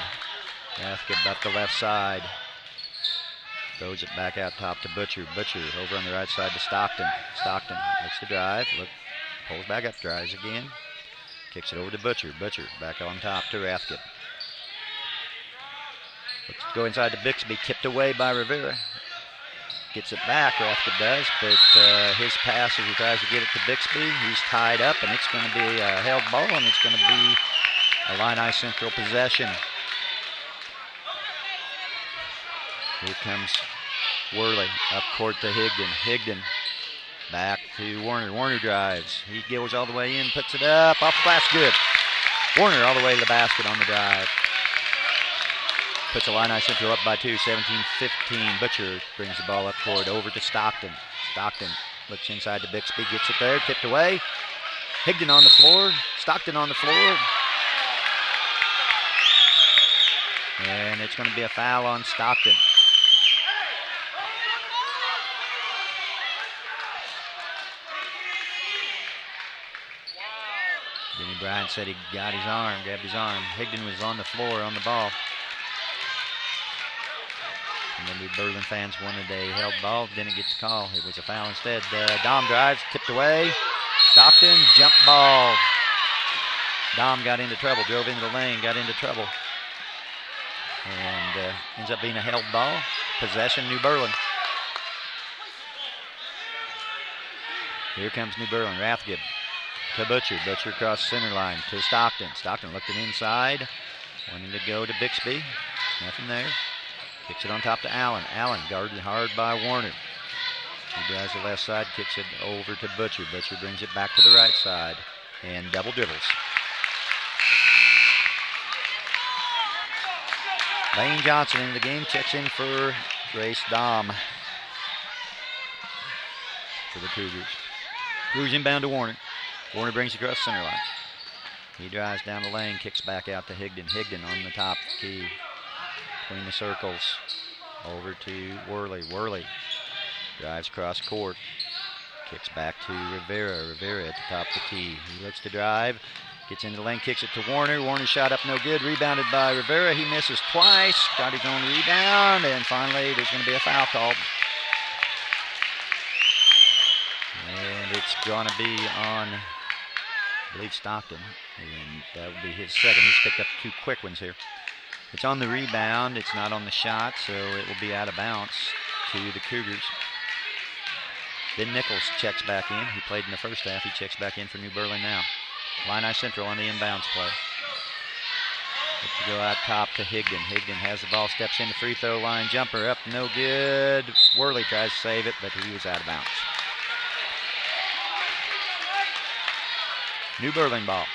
Rathgeb up the left side. Throws it back out top to Butcher. Butcher over on the right side to Stockton. Stockton looks to drive. Pulls back up, drives again. Kicks it over to Butcher. Butcher back on top to Rathgeb. Looks to go inside to Bixby. Tipped away by Rivera. Gets it back, Rathgeb does, but his pass as he tries to get it to Bixby, he's tied up, and it's going to be a held ball, and it's going to be Illini Central possession. Here comes Worley, up court to Higdon. Higdon back to Warner. Warner drives. He goes all the way in, puts it up, off the glass, good. Warner all the way to the basket on the drive. Puts Illini Central up by 2, 17-15. Butcher brings the ball up court over to Stockton. Stockton looks inside to Bixby, gets it there, tipped away. Higdon on the floor, Stockton on the floor. And it's going to be a foul on Stockton. Denny Bryant said he got his arm, grabbed his arm. Higdon was on the floor on the ball. And the New Berlin fans wanted a held ball, didn't get the call. It was a foul instead. Dom drives, tipped away. Stockton, jump ball. Dom got into trouble, drove into the lane, got into trouble. And ends up being a held ball. Possession, New Berlin. Here comes New Berlin. Rathgeb to Butcher. Butcher across the center line to Stockton. Stockton looking inside, wanting to go to Bixby. Nothing there. Kicks it on top to Allen. Allen guarded hard by Warner. He drives the left side, kicks it over to Butcher. Butcher brings it back to the right side and double dribbles. Lane Johnson into the game, checks in for Grace Dom for the Cougars. Cougars inbound to Warner. Warner brings it across center line. He drives down the lane, kicks back out to Higdon. Higdon on the top of the key, between the circles. Over to Worley. Worley drives across court. Kicks back to Rivera. Rivera at the top of the key. He looks to drive. Gets into the lane, kicks it to Warner. Warner shot up no good. Rebounded by Rivera. He misses twice. Got his own rebound. And finally, there's going to be a foul called. And it's going to be on, I believe, Stockton. And that will be his second. He's picked up 2 quick ones here. It's on the rebound. It's not on the shot, so it will be out of bounds to the Cougars. Ben Nichols checks back in. He played in the first half. He checks back in for New Berlin now. Illini Central on the inbounds play. Look to go out top to Higdon. Higdon has the ball, steps in the free throw line. Jumper up, no good. Worley tries to save it, but he was out of bounds. New Berlin ball.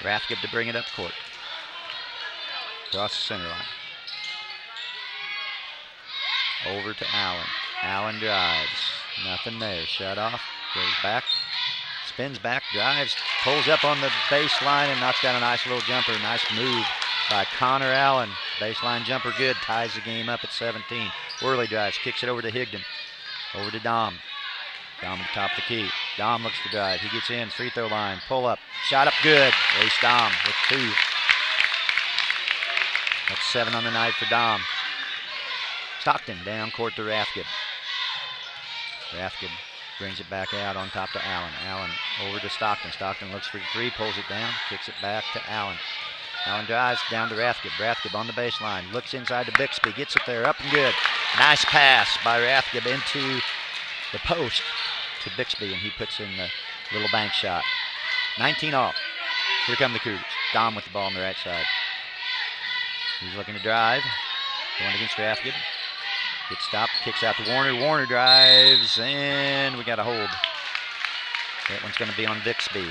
Rathgeb to bring it up court. Across the center line. Over to Allen. Allen drives. Nothing there. Shut off. Goes back. Spins back. Drives. Pulls up on the baseline and knocks down a nice little jumper. Nice move by Connor Allen. Baseline jumper good. Ties the game up at 17. Worley drives. Kicks it over to Higdon. Over to Dom. Dom at the top of the key. Dom looks to drive. He gets in. Free throw line. Pull up. Shot up good. Ace Dom with 2. That's 7 on the night for Dom. Stockton down court to Rathgeb. Rathgeb brings it back out on top to Allen. Allen over to Stockton. Stockton looks for the 3, pulls it down, kicks it back to Allen. Allen drives down to Rathgeb. Rathgeb on the baseline, looks inside to Bixby, gets it there, up and good. Nice pass by Rathgeb into the post to Bixby, and he puts in the little bank shot. 19 off. Here come the Cougars. Dom with the ball on the right side. He's looking to drive. Going against Rathgeb. Gets stopped, kicks out to Warner. Warner drives, and we got a hold. That one's going to be on Bixby.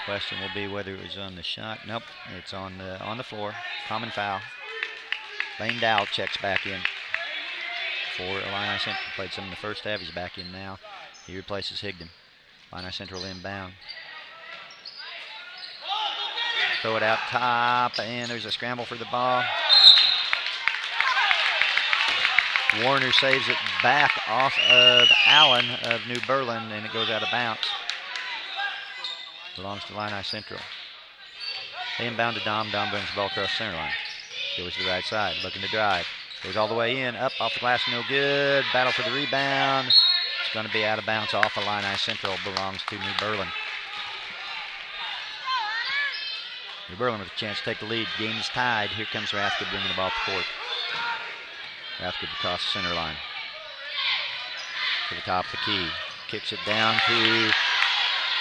Question will be whether it was on the shot. Nope, it's on the floor. Common foul. Lane Dow checks back in for Illini Central. Played some in the first half. He's back in now. He replaces Higdon. Illini Central inbound. Throw it out top, and there's a scramble for the ball. Warner saves it back off of Allen of New Berlin, and it goes out of bounds. Belongs to Illini Central. They inbound to Dom. Dom brings the ball across the center line. Goes to the right side, looking to drive. Goes all the way in, up off the glass, no good. Battle for the rebound. It's going to be out of bounds off Illini Central. Belongs to New Berlin. New Berlin with a chance to take the lead. Game is tied. Here comes Rathgeb bringing the ball to court. Rathgeb across the center line. To the top of the key. Kicks it down to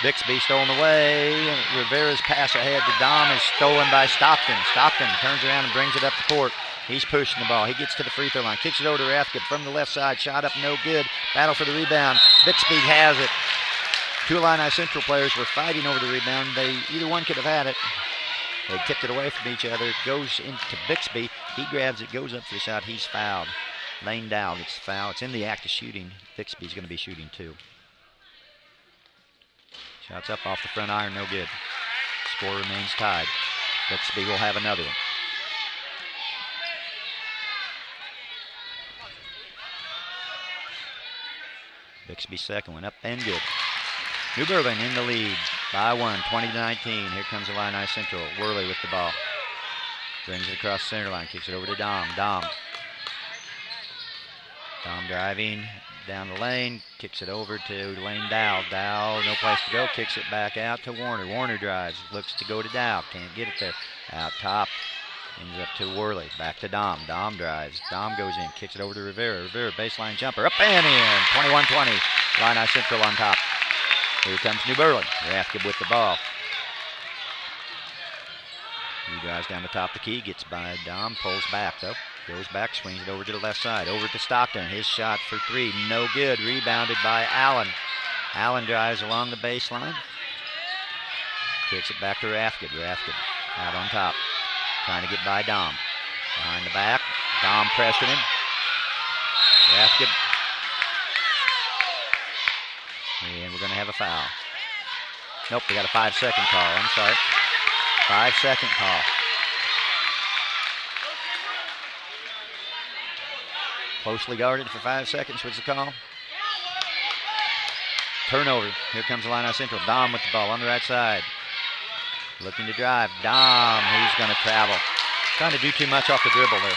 Bixby, stolen away. Rivera's pass ahead to Dom is stolen by Stockton. Stockton turns around and brings it up the court. He's pushing the ball. He gets to the free throw line. Kicks it over to Rathgeb from the left side. Shot up, no good. Battle for the rebound. Bixby has it. 2 Illini Central players were fighting over the rebound. Either one could have had it. They tipped it away from each other. It goes into Bixby. He grabs it, goes up for the shot. He's fouled. Lane Dow gets the foul. It's in the act of shooting. Bixby's going to be shooting 2. Shots up off the front iron, no good. Score remains tied. Bixby will have another one. Bixby's second one up and good. New Berlin in the lead by 1, 20-19. Here comes Illini Central. Worley with the ball. Brings it across the center line. Kicks it over to Dom. Dom driving down the lane. Kicks it over to Lane Dow. Dow, no place to go. Kicks it back out to Warner. Warner drives. Looks to go to Dow. Can't get it there. Out top. Ends up to Worley. Back to Dom. Dom drives. Dom goes in. Kicks it over to Rivera. Rivera baseline jumper. Up and in. 21-20. Illini Central on top. Here comes New Berlin. Rathgeb with the ball. He drives down the top of the key, gets by Dom, pulls back though. Goes back, swings it over to the left side. Over to Stockton. His shot for 3, no good. Rebounded by Allen. Allen drives along the baseline. Kicks it back to Rathgeb. Rathgeb out on top. Trying to get by Dom. Behind the back. Dom pressuring him. Rathgeb. And we're going to have a foul. Nope, we got a 5-second call. I'm sorry. 5-second call. Closely guarded for 5 seconds was the call. Turnover. Here comes Illini Central. Dom with the ball on the right side. Looking to drive. Dom, he's going to travel. Trying to do too much off the dribble there.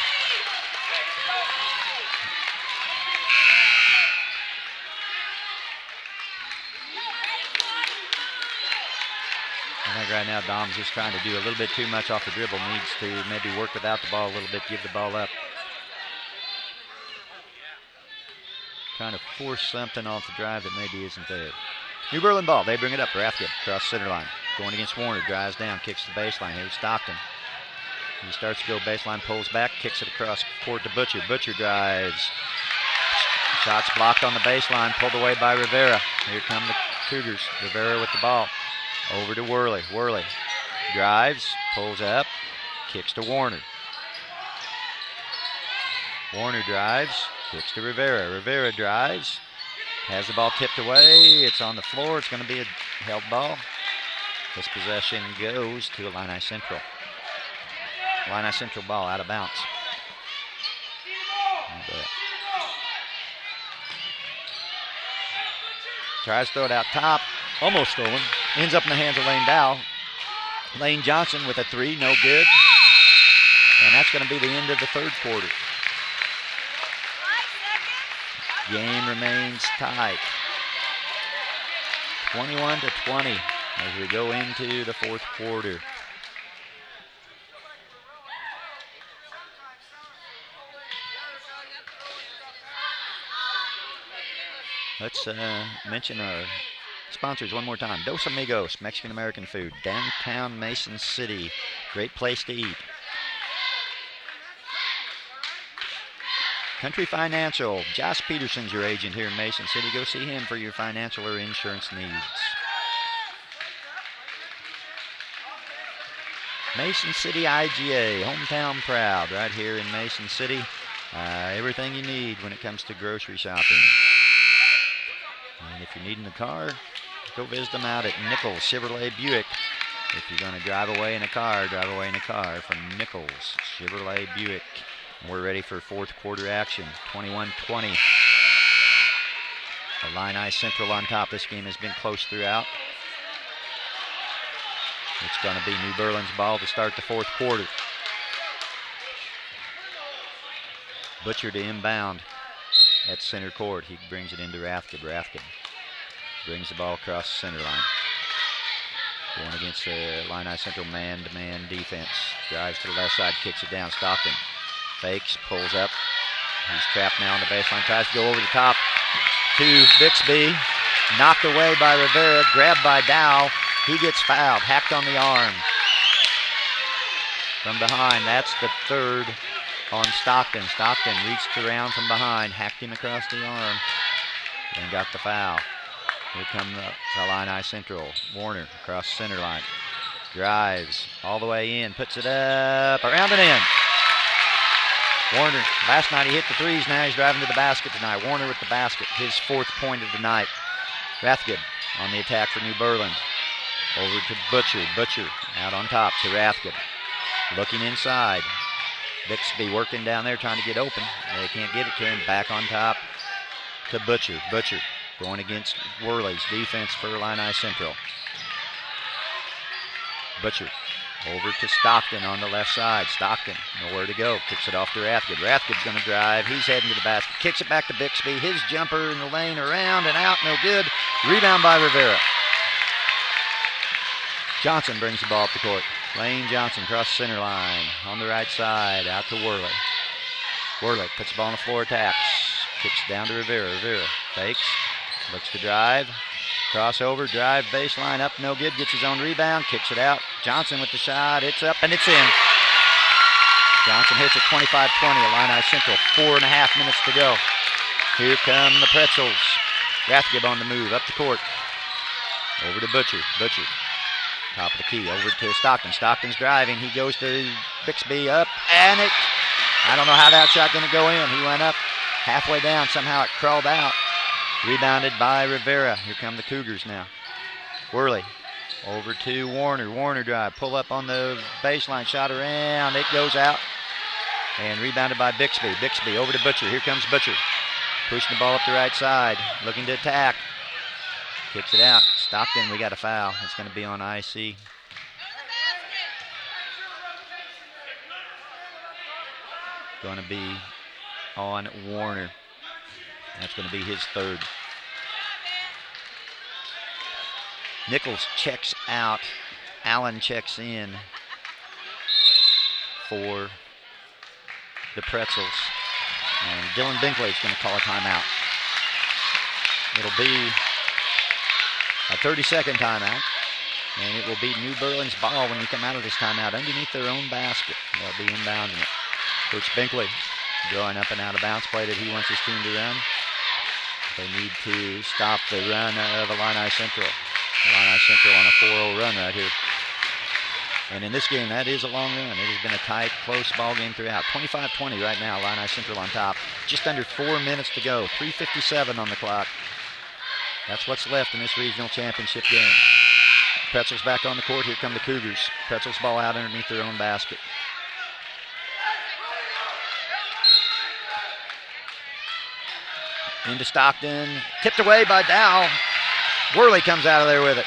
I think right now Dom's just trying to do a little bit too much off the dribble. Needs to maybe work without the ball a little bit, give the ball up. Trying to force something off the drive that maybe isn't there. New Berlin ball. They bring it up. Rathgeb across center line. Going against Warner. Drives down. Kicks the baseline. Here's Stockton. He starts to go baseline. Pulls back. Kicks it across court to Butcher. Butcher drives. Shots blocked on the baseline. Pulled away by Rivera. Here come the Cougars. Rivera with the ball. Over to Worley. Worley drives. Pulls up. Kicks to Warner. Warner drives. Kicks to Rivera. Rivera drives. Has the ball tipped away. It's on the floor. It's going to be a held ball. This possession goes to Illini Central. Illini Central ball out of bounds. Tries to throw it out top. Almost stolen. Ends up in the hands of Lane Dow. Lane Johnson with a three. No good. And that's going to be the end of the third quarter. Game remains tight. 21-20 as we go into the fourth quarter. Let's mention our sponsors one more time. Dos Amigos, Mexican-American food. Downtown Mason City. Great place to eat. Country Financial. Josh Peterson's your agent here in Mason City. Go see him for your financial or insurance needs. Mason City IGA. Hometown proud right here in Mason City. Everything you need when it comes to grocery shopping. And if you're needing a car, go visit them out at Nichols Chevrolet Buick. If you're going to drive away in a car from Nichols Chevrolet Buick. We're ready for fourth quarter action. 21-20. Illini Central on top. This game has been close throughout. It's going to be New Berlin's ball to start the fourth quarter. Butcher to inbound at center court. He brings it into Rathgeb. Rathgeb brings the ball across the center line. Going against the Illini Central man-to-man defense. Drives to the left side, kicks it down. Stockton fakes, pulls up. He's trapped now on the baseline. Tries to go over the top to Bixby. Knocked away by Rivera. Grabbed by Dow. He gets fouled. Hacked on the arm. From behind. That's the third on Stockton. Stockton reached around from behind. Hacked him across the arm. And got the foul. Here comes Illini Central. Warner across the center line. Drives all the way in. Puts it up. Around and in. Warner, last night he hit the threes. Now he's driving to the basket tonight. Warner with the basket. His fourth point of the night. Rathgeb on the attack for New Berlin. Over to Butcher. Butcher out on top to Rathgeb. Looking inside. Bixby working down there trying to get open. They can't get it to him. Back on top to Butcher. Butcher going against Worley's defense for Illini Central. Butcher over to Stockton on the left side. Stockton nowhere to go. Kicks it off to Rathgeb. Rathgeb's going to drive. He's heading to the basket. Kicks it back to Bixby. His jumper in the lane around and out. No good. Rebound by Rivera. Johnson brings the ball up the court. Lane Johnson across the center line on the right side. Out to Worley. Worley puts the ball on the floor, attacks. Kicks down to Rivera. Rivera fakes. Looks to drive. Crossover, drive, baseline, up, no good. Gets his own rebound, kicks it out. Johnson with the shot. It's up and it's in. Johnson hits it 25-20. Illini Central, 4.5 minutes to go. Here come the Pretzels. Rathgeb on the move, up the court. Over to Butcher. Butcher Top of the key, over to Stockton. Stockton's driving. He goes to Bixby up, and I don't know how that shot didn't go in. He went up halfway down. Somehow it crawled out. Rebounded by Rivera. Here come the Cougars now. Worley over to Warner. Warner drive. Pull up on the baseline. Shot around. It goes out. And rebounded by Bixby. Bixby over to Butcher. Here comes Butcher. Pushing the ball up the right side. Looking to attack. Kicks it out. Stockton, we got a foul. It's going to be on IC. Going to be on Warner. That's going to be his third. Nichols checks out. Allen checks in for the Pretzels. And Dylan Binkley is going to call a timeout. It'll be a 30-second timeout, and it will be New Berlin's ball when we come out of this timeout underneath their own basket. They'll be inbounding it. Coach Binkley drawing up and out of bounds play that he wants his team to run. They need to stop the run of Illini Central. Illini Central on a 4-0 run right here. And in this game, that is a long run. It has been a tight, close ball game throughout. 25-20 right now, Illini Central on top. Just under 4 minutes to go. 3:57 on the clock. That's what's left in this regional championship game. Pretzels back on the court. Here come the Cougars. Pretzels ball out underneath their own basket. Into Stockton. Tipped away by Dow. Worley comes out of there with it.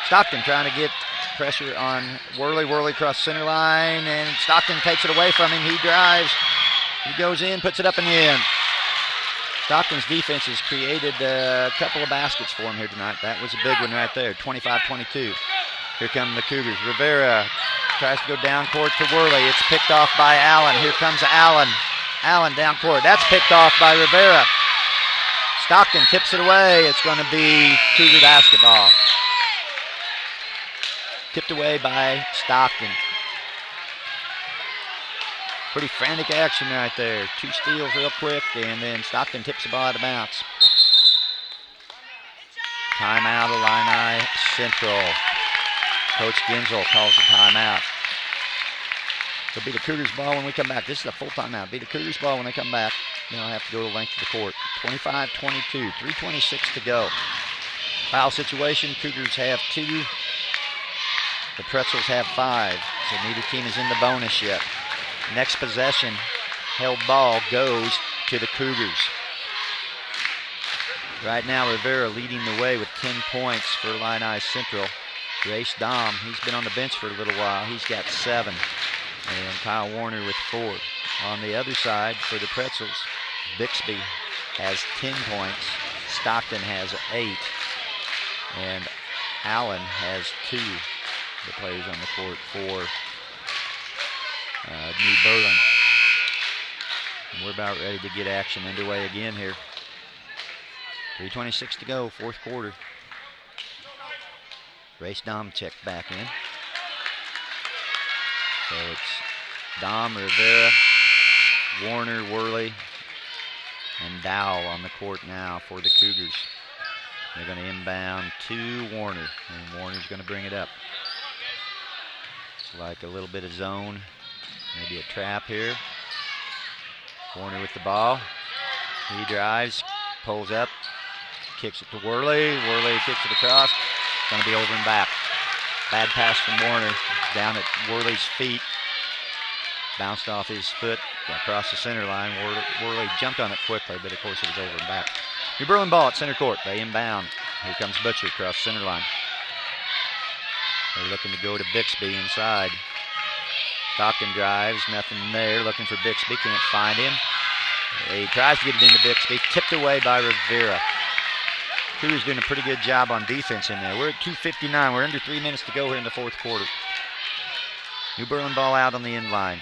Stockton trying to get pressure on Worley. Worley across center line, and Stockton takes it away from him. He drives. He goes in, puts it up and in. Stockton's defense has created a couple of baskets for him here tonight. That was a big one right there, 25-22. Here come the Cougars. Rivera tries to go down court to Worley. It's picked off by Allen. Here comes Allen. Allen down court. That's picked off by Rivera. Stockton tips it away. It's going to be Cougar basketball. Tipped away by Stockton. Pretty frantic action right there. 2 steals real quick, and then Stockton tips the ball out of bounds. Timeout, Illini Central. Coach Genzel calls the timeout. It'll be the Cougars' ball when we come back. This is a full timeout. It'll be the Cougars' ball when they come back. They'll have to go the length of the court. 25-22, 3:26 to go. Foul situation, Cougars have 2. The Pretzels have 5, so neither team is in the bonus yet. Next possession, held ball goes to the Cougars. Right now, Rivera leading the way with 10 points for Illini Central. Grace Dom, he's been on the bench for a little while. He's got 7. And Kyle Warner with 4. On the other side, for the Pretzels, Bixby has 10 points. Stockton has 8. And Allen has 2. The players on the court for New Berlin. And we're about ready to get action underway again here. 3:26 to go, 4th quarter. Race Dom checked back in. So it's Dom, Rivera, Warner, Worley, and Dowell on the court now for the Cougars. They're going to inbound to Warner, and Warner's going to bring it up. It's like a little bit of zone, maybe a trap here. Warner with the ball. He drives, pulls up, kicks it to Worley. Worley kicks it across. It's going to be over and back. Bad pass from Warner down at Worley's feet. Bounced off his foot across the center line. Worley jumped on it quickly, but of course it was over and back. New Berlin ball at center court. They inbound. Here comes Butcher across center line. They're looking to go to Bixby inside. Stockton drives, nothing there. Looking for Bixby, can't find him. He tries to get it into Bixby, tipped away by Rivera. Cougars doing a pretty good job on defense in there. We're at 2:59. We're under 3 minutes to go here in the 4th quarter. New Berlin ball out on the end line.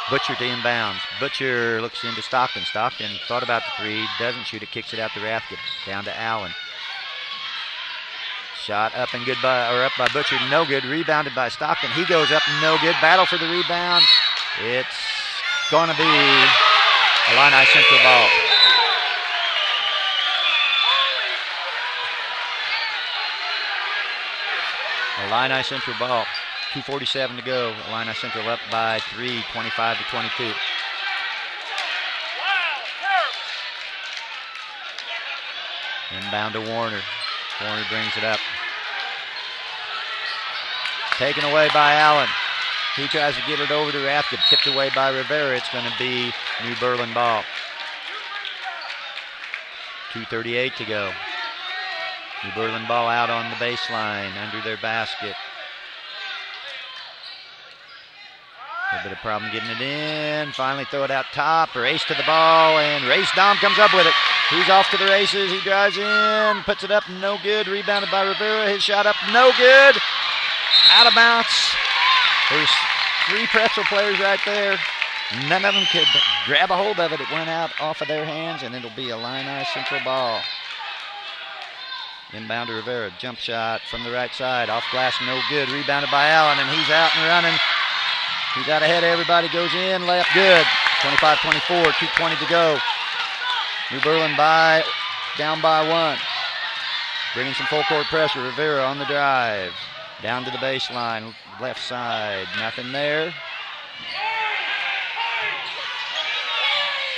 Butcher to inbounds. Butcher looks into Stockton. Stockton thought about the 3, doesn't shoot it, kicks it out the basket. Down to Allen. Shot up and good up by Butcher, no good. Rebounded by Stockton. He goes up, no good. Battle for the rebound. It's going to be Illini Central ball. Illini Central ball. 2:47 to go. Illini Central up by 3, 25-22. Inbound to Warner. Warner brings it up. Taken away by Allen. He tries to get it over to Rathgeb. Tipped away by Rivera. It's going to be New Berlin ball. 2:38 to go. New Berlin ball out on the baseline under their basket. A little bit of problem getting it in. Finally throw it out top. Race to the ball, and Race Dom comes up with it. He's off to the races. He drives in, puts it up, no good. Rebounded by Rivera. His shot up, no good. Out of bounds. There's 3 Pretzel players right there. None of them could grab a hold of it. It went out off of their hands, and it'll be Illini Central ball. Inbound to Rivera. Jump shot from the right side. Off glass, no good. Rebounded by Allen, and he's out and running. He's out ahead of everybody. Goes in, left, good. 25-24, 2:20 to go. New Berlin down by 1. Bringing some full court pressure. Rivera on the drive. Down to the baseline, left side. Nothing there.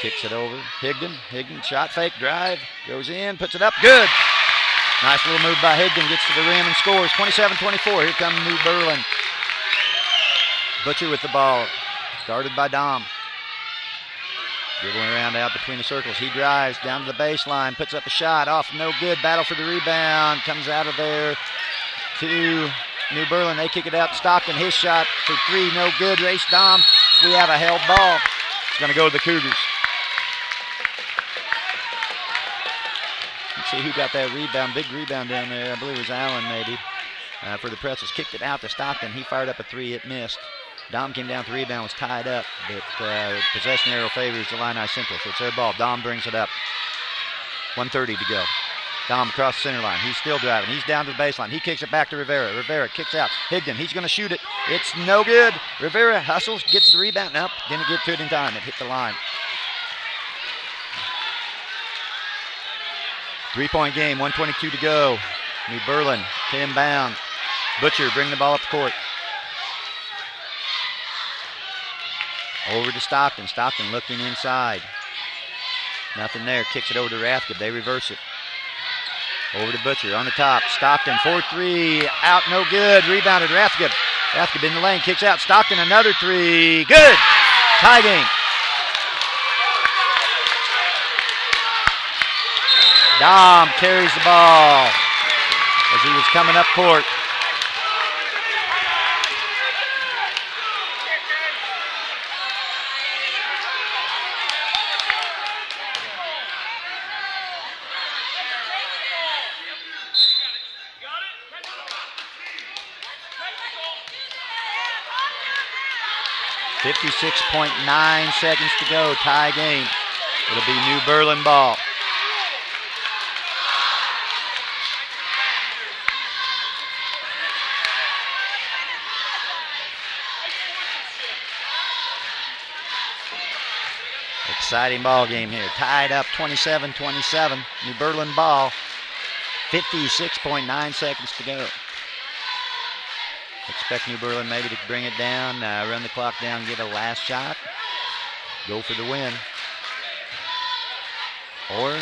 Kicks it over. Higdon, shot fake, drive. Goes in, puts it up, good. Nice little move by Higdon. Gets to the rim and scores. 27-24. Here comes New Berlin. Butcher with the ball. Guarded by Dom. Dribbling around out between the circles. He drives down to the baseline. Puts up a shot. Off, no good. Battle for the rebound. Comes out of there to New Berlin. They kick it out to Stockton. His shot for 3. No good. Race Dom. We have a held ball. It's going to go to the Cougars. Let's see who got that rebound. Big rebound down there. I believe it was Allen maybe. For the Pretzels. Kicked it out to Stockton. He fired up a 3. It missed. Dom came down to the rebound, was tied up, but possession arrow favors Illini Central, so it's their ball. Dom brings it up. 1:30 to go. Dom across the center line. He's still driving. He's down to the baseline. He kicks it back to Rivera. Rivera kicks out. Higdon, he's going to shoot it. It's no good. Rivera hustles, gets the rebound. Nope, didn't get to it in time. It hit the line. 3-point game, 1:22 to go. New Berlin to inbound. Butcher bring the ball up the court. Over to Stockton. Stockton looking inside. Nothing there. Kicks it over to Rathgeb. They reverse it. Over to Butcher on the top. Stockton 4-3. Out, no good. Rebounded Rathgeb. Rathgeb in the lane. Kicks out. Stockton another 3. Good. Tie game. Dom carries the ball as he was coming up court. .9 seconds to go, tie game. It'll be New Berlin ball. Exciting ball game here. Tied up 27-27. New Berlin ball. 56.9 seconds to go. Expect New Berlin maybe to bring it down, run the clock down, get a last shot, go for the win, or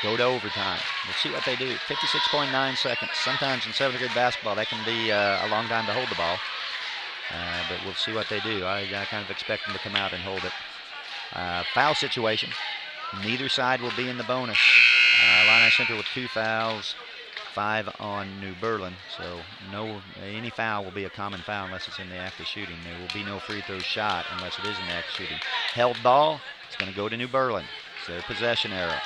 go to overtime. We'll see what they do. 56.9 seconds. Sometimes in 7th grade basketball, that can be a long time to hold the ball, but we'll see what they do. I kind of expect them to come out and hold it. Foul situation. Neither side will be in the bonus. Illini Central with 2 fouls. 5 on New Berlin, so any foul will be a common foul unless it's in the act of shooting. There will be no free throw shot unless it is in the act of shooting. Held ball, it's going to go to New Berlin. It's their possession arrow.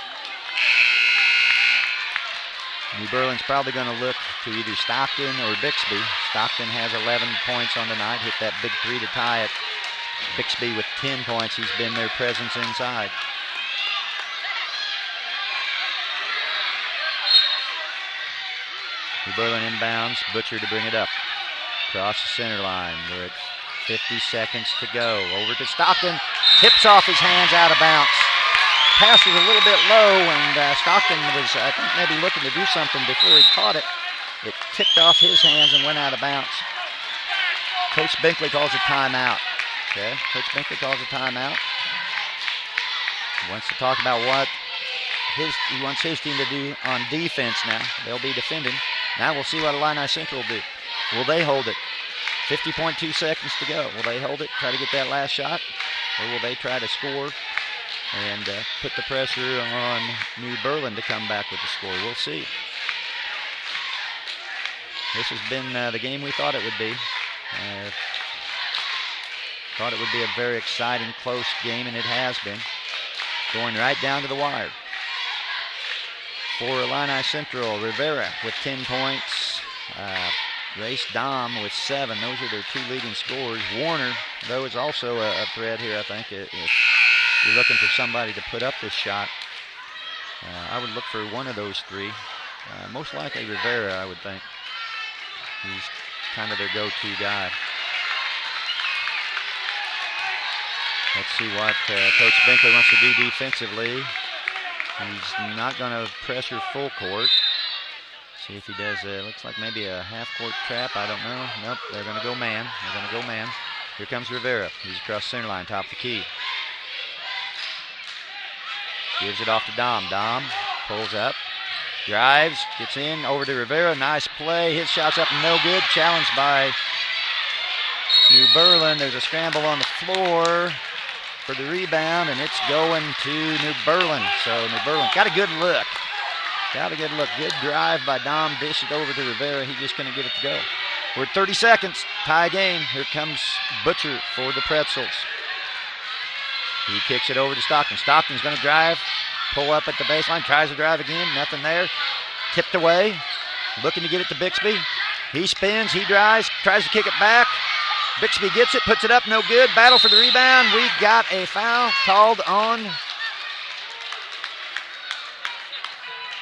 New Berlin's probably going to look to either Stockton or Bixby. Stockton has 11 points on the night, hit that big 3 to tie it. Bixby with 10 points, he's been their presence inside. New Berlin inbounds, Butcher to bring it up. Across the center line. We're at 50 seconds to go. Over to Stockton. Tips off his hands out of bounds. Pass was a little bit low, and Stockton was, I think, maybe looking to do something before he caught it. It tipped off his hands and went out of bounds. Coach Binkley calls a timeout. Okay, Coach Binkley calls a timeout. He wants to talk about what he wants his team to do on defense now. They'll be defending. Now we'll see what Illini Central will do. Will they hold it? 50.2 seconds to go. Will they hold it, try to get that last shot? Or will they try to score and put the pressure on New Berlin to come back with the score? We'll see. This has been the game we thought it would be. Thought it would be a very exciting, close game, and it has been. Going right down to the wire. For Illini Central, Rivera with 10 points. Race Dom with 7. Those are their 2 leading scorers. Warner, though, is also a threat here, I think. If you're looking for somebody to put up this shot, I would look for one of those 3. Most likely Rivera, I would think. He's kind of their go-to guy. Let's see what Coach Binkley wants to do defensively. He's not going to pressure full court. See if he does, looks like maybe a half-court trap. I don't know. Nope, they're going to go man. They're going to go man. Here comes Rivera. He's across center line, top of the key. Gives it off to Dom. Dom pulls up, drives, gets in, over to Rivera. Nice play. His shot's up, no good. Challenged by New Berlin. There's a scramble on the floor for the rebound, and it's going to New Berlin. So New Berlin got a good look. Got a good look. Good drive by Dom. Dish it over to Rivera. He just couldn't get it to go. We're at 30 seconds. Tie game. Here comes Butcher for the Pretzels. He kicks it over to Stockton. Stockton's going to drive. Pull up at the baseline. Tries to drive again. Nothing there. Tipped away. Looking to get it to Bixby. He spins. He drives. Tries to kick it back. Bixby gets it. Puts it up. No good. Battle for the rebound. We got a foul called on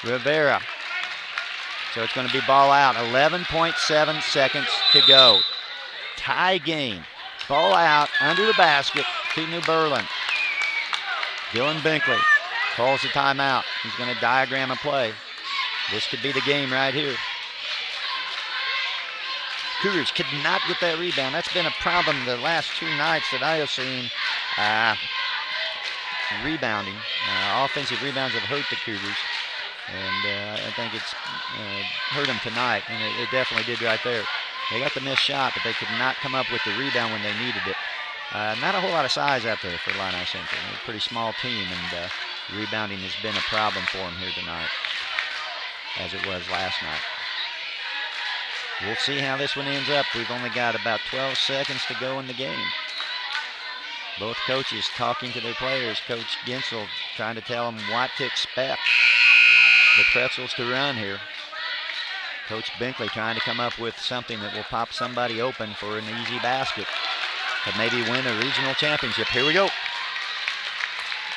Rivera. So it's going to be ball out. 11.7 seconds to go. Tie game. Ball out under the basket to New Berlin. Dylan Binkley calls the timeout. He's going to diagram a play. This could be the game right here. Cougars could not get that rebound. That's been a problem the last 2 nights that I have seen. Rebounding. Offensive rebounds have hurt the Cougars. And I think it's hurt them tonight, and it definitely did right there. They got the missed shot, but they could not come up with the rebound when they needed it. Not a whole lot of size out there for Illini Central. They're a pretty small team, and rebounding has been a problem for them here tonight, as it was last night. We'll see how this one ends up. We've only got about 12 seconds to go in the game. Both coaches talking to their players. Coach Gensel trying to tell them what to expect the Pretzels to run here. Coach Binkley trying to come up with something that will pop somebody open for an easy basket to maybe win a regional championship. Here we go.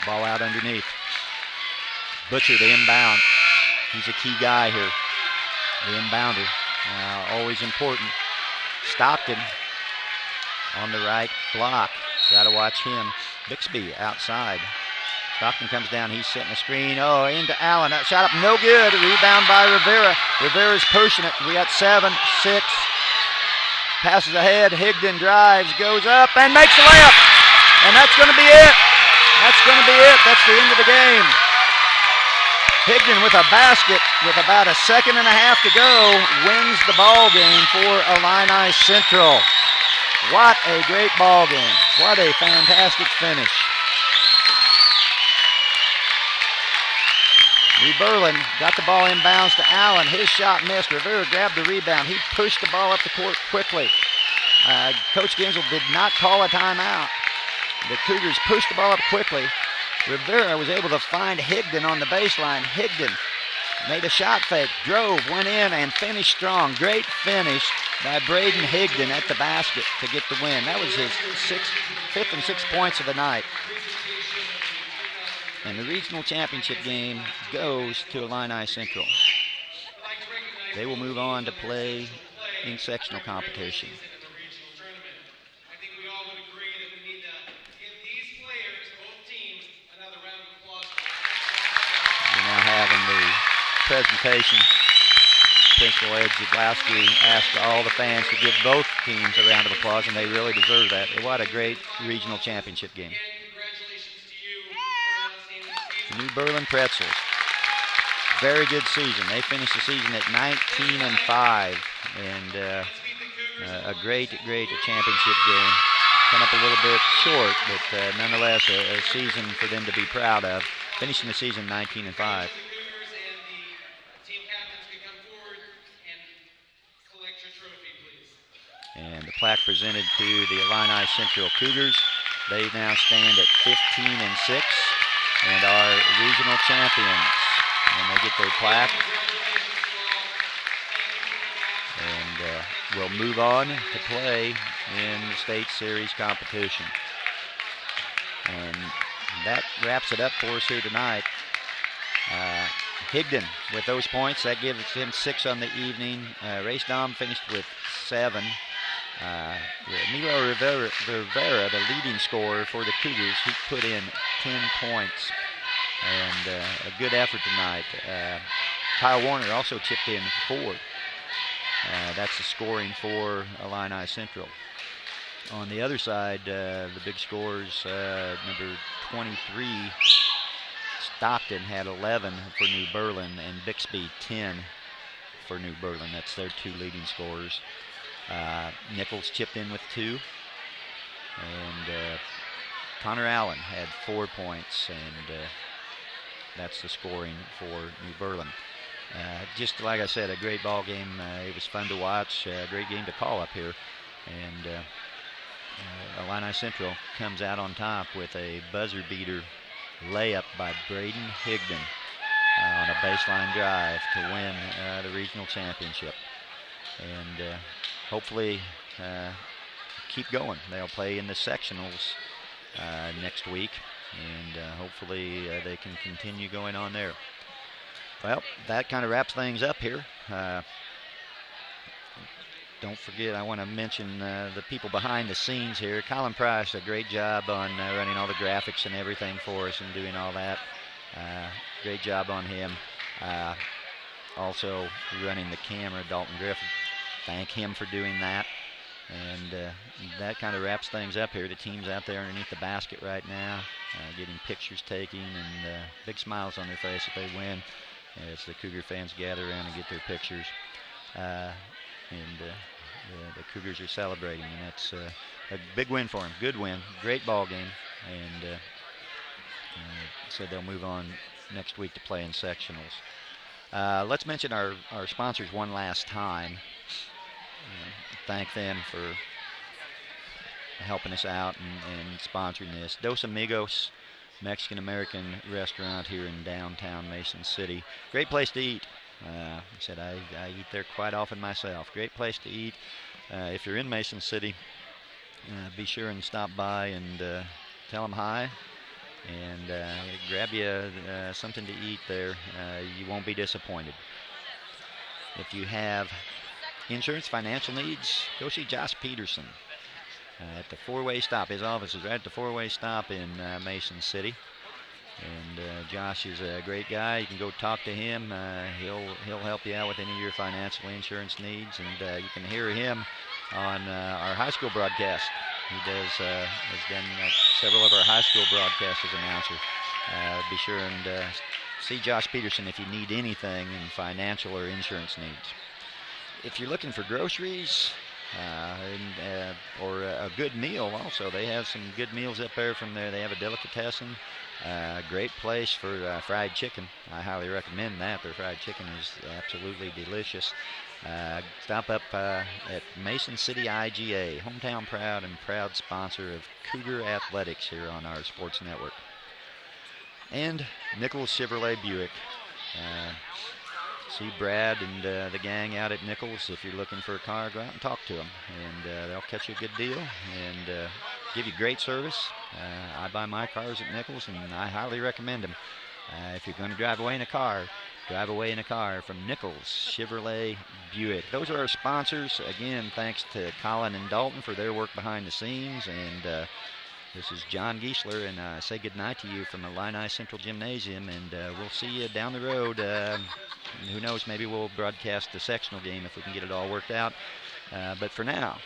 Ball out underneath. Butcher the inbound. He's a key guy here. The inbounder. Always important. Stockton on the right block. Got to watch him. Bixby outside. Stockton comes down. He's setting a screen. Oh, into Allen. That shot up. No good. Rebound by Rivera. Rivera's pushing it. We got 7, 6. Passes ahead. Higdon drives. Goes up and makes the layup. And that's going to be it. That's going to be it. That's the end of the game. Higdon with a basket with about 1.5 seconds to go wins the ball game for Illini Central. What a great ball game. What a fantastic finish. New Berlin got the ball inbounds to Allen. His shot missed. Rivera grabbed the rebound. He pushed the ball up the court quickly. Coach Gensel did not call a timeout. The Cougars pushed the ball up quickly. Rivera was able to find Higdon on the baseline. Higdon made a shot fake, drove, went in, and finished strong. Great finish by Braden Higdon at the basket to get the win. That was his 5th and 6th points of the night. And the regional championship game goes to Illini Central. They will move on to play in sectional competition. We're now having the presentation Principal Ed Jadlowski asked all the fans to give both teams a round of applause, and they really deserve that. What a great regional championship game. New Berlin Pretzels, very good season. They finished the season at 19-5, and a great championship game. Come up a little bit short, but nonetheless a season for them to be proud of. Finishing the season 19-5. And the plaque presented to the Illini Central Cougars. They now stand at 15-6 and are regional champions. And they get their plaque. And will move on to play in the state series competition. And that wraps it up for us here tonight. Higdon with those points, that gives him 6 on the evening. Race Dom finished with 7. Milo Rivera, the leading scorer for the Cougars, he put in 10 points. And a good effort tonight. Kyle Warner also chipped in 4. That's the scoring for Illini Central. On the other side, the big scorers, number 23, Stockton had 11 for New Berlin, and Bixby 10 for New Berlin. That's their 2 leading scorers. Nichols chipped in with 2. And Connor Allen had 4 points, and that's the scoring for New Berlin. Just like I said, a great ball game. It was fun to watch. A great game to call up here. And Illini Central comes out on top with a buzzer beater layup by Braden Higdon on a baseline drive to win the regional championship. And hopefully keep going. They'll play in the sectionals next week, and hopefully they can continue going on there. Well, that kind of wraps things up here. Don't forget, I want to mention the people behind the scenes here. Colin Price, a great job on running all the graphics and everything for us and doing all that. Great job on him. Also running the camera, Dalton Griffin. Thank him for doing that. And that kind of wraps things up here. The team's out there underneath the basket right now, getting pictures taken, and big smiles on their face if they win, as the Cougar fans gather around and get their pictures. The Cougars are celebrating, and that's a big win for them. Good win, great ball game, and so they'll move on next week to play in sectionals. Let's mention our sponsors one last time. Thank them for helping us out and sponsoring this. Dos Amigos Mexican-American restaurant here in downtown Mason City. Great place to eat. I said I eat there quite often myself. Great place to eat. If you're in Mason City, be sure and stop by and tell them hi, and grab you something to eat there. You won't be disappointed. If you have insurance, financial needs, go see Josh Peterson at the four-way stop. His office is right at the four-way stop in Mason City. And Josh is a great guy. You can go talk to him. He'll help you out with any of your financial insurance needs, and you can hear him on our high school broadcast. He has done several of our high school broadcasts as announcer. Be sure and see Josh Peterson if you need anything in financial or insurance needs. If you're looking for groceries or a good meal, also they have some good meals up there from there. They have a delicatessen. Great place for fried chicken. I highly recommend that. Their fried chicken is absolutely delicious. Stop up at Mason City IGA, hometown proud and proud sponsor of Cougar Athletics here on our sports network. And Nichols Chevrolet Buick. See Brad and the gang out at Nichols. If you're looking for a car, go out and talk to them, and they'll catch you a good deal and give you great service. I buy my cars at Nichols, and I highly recommend them. If you're going to drive away in a car from Nichols Chevrolet Buick. Those are our sponsors. Again, thanks to Colin and Dalton for their work behind the scenes, and This is John Giesler, and I say goodnight to you from Illini Central Gymnasium, and we'll see you down the road. Who knows, maybe we'll broadcast the sectional game if we can get it all worked out. But for now,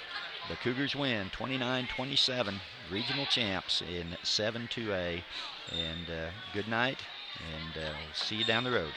the Cougars win 29-27, regional champs in 7-2A. And good night, and we'll see you down the road.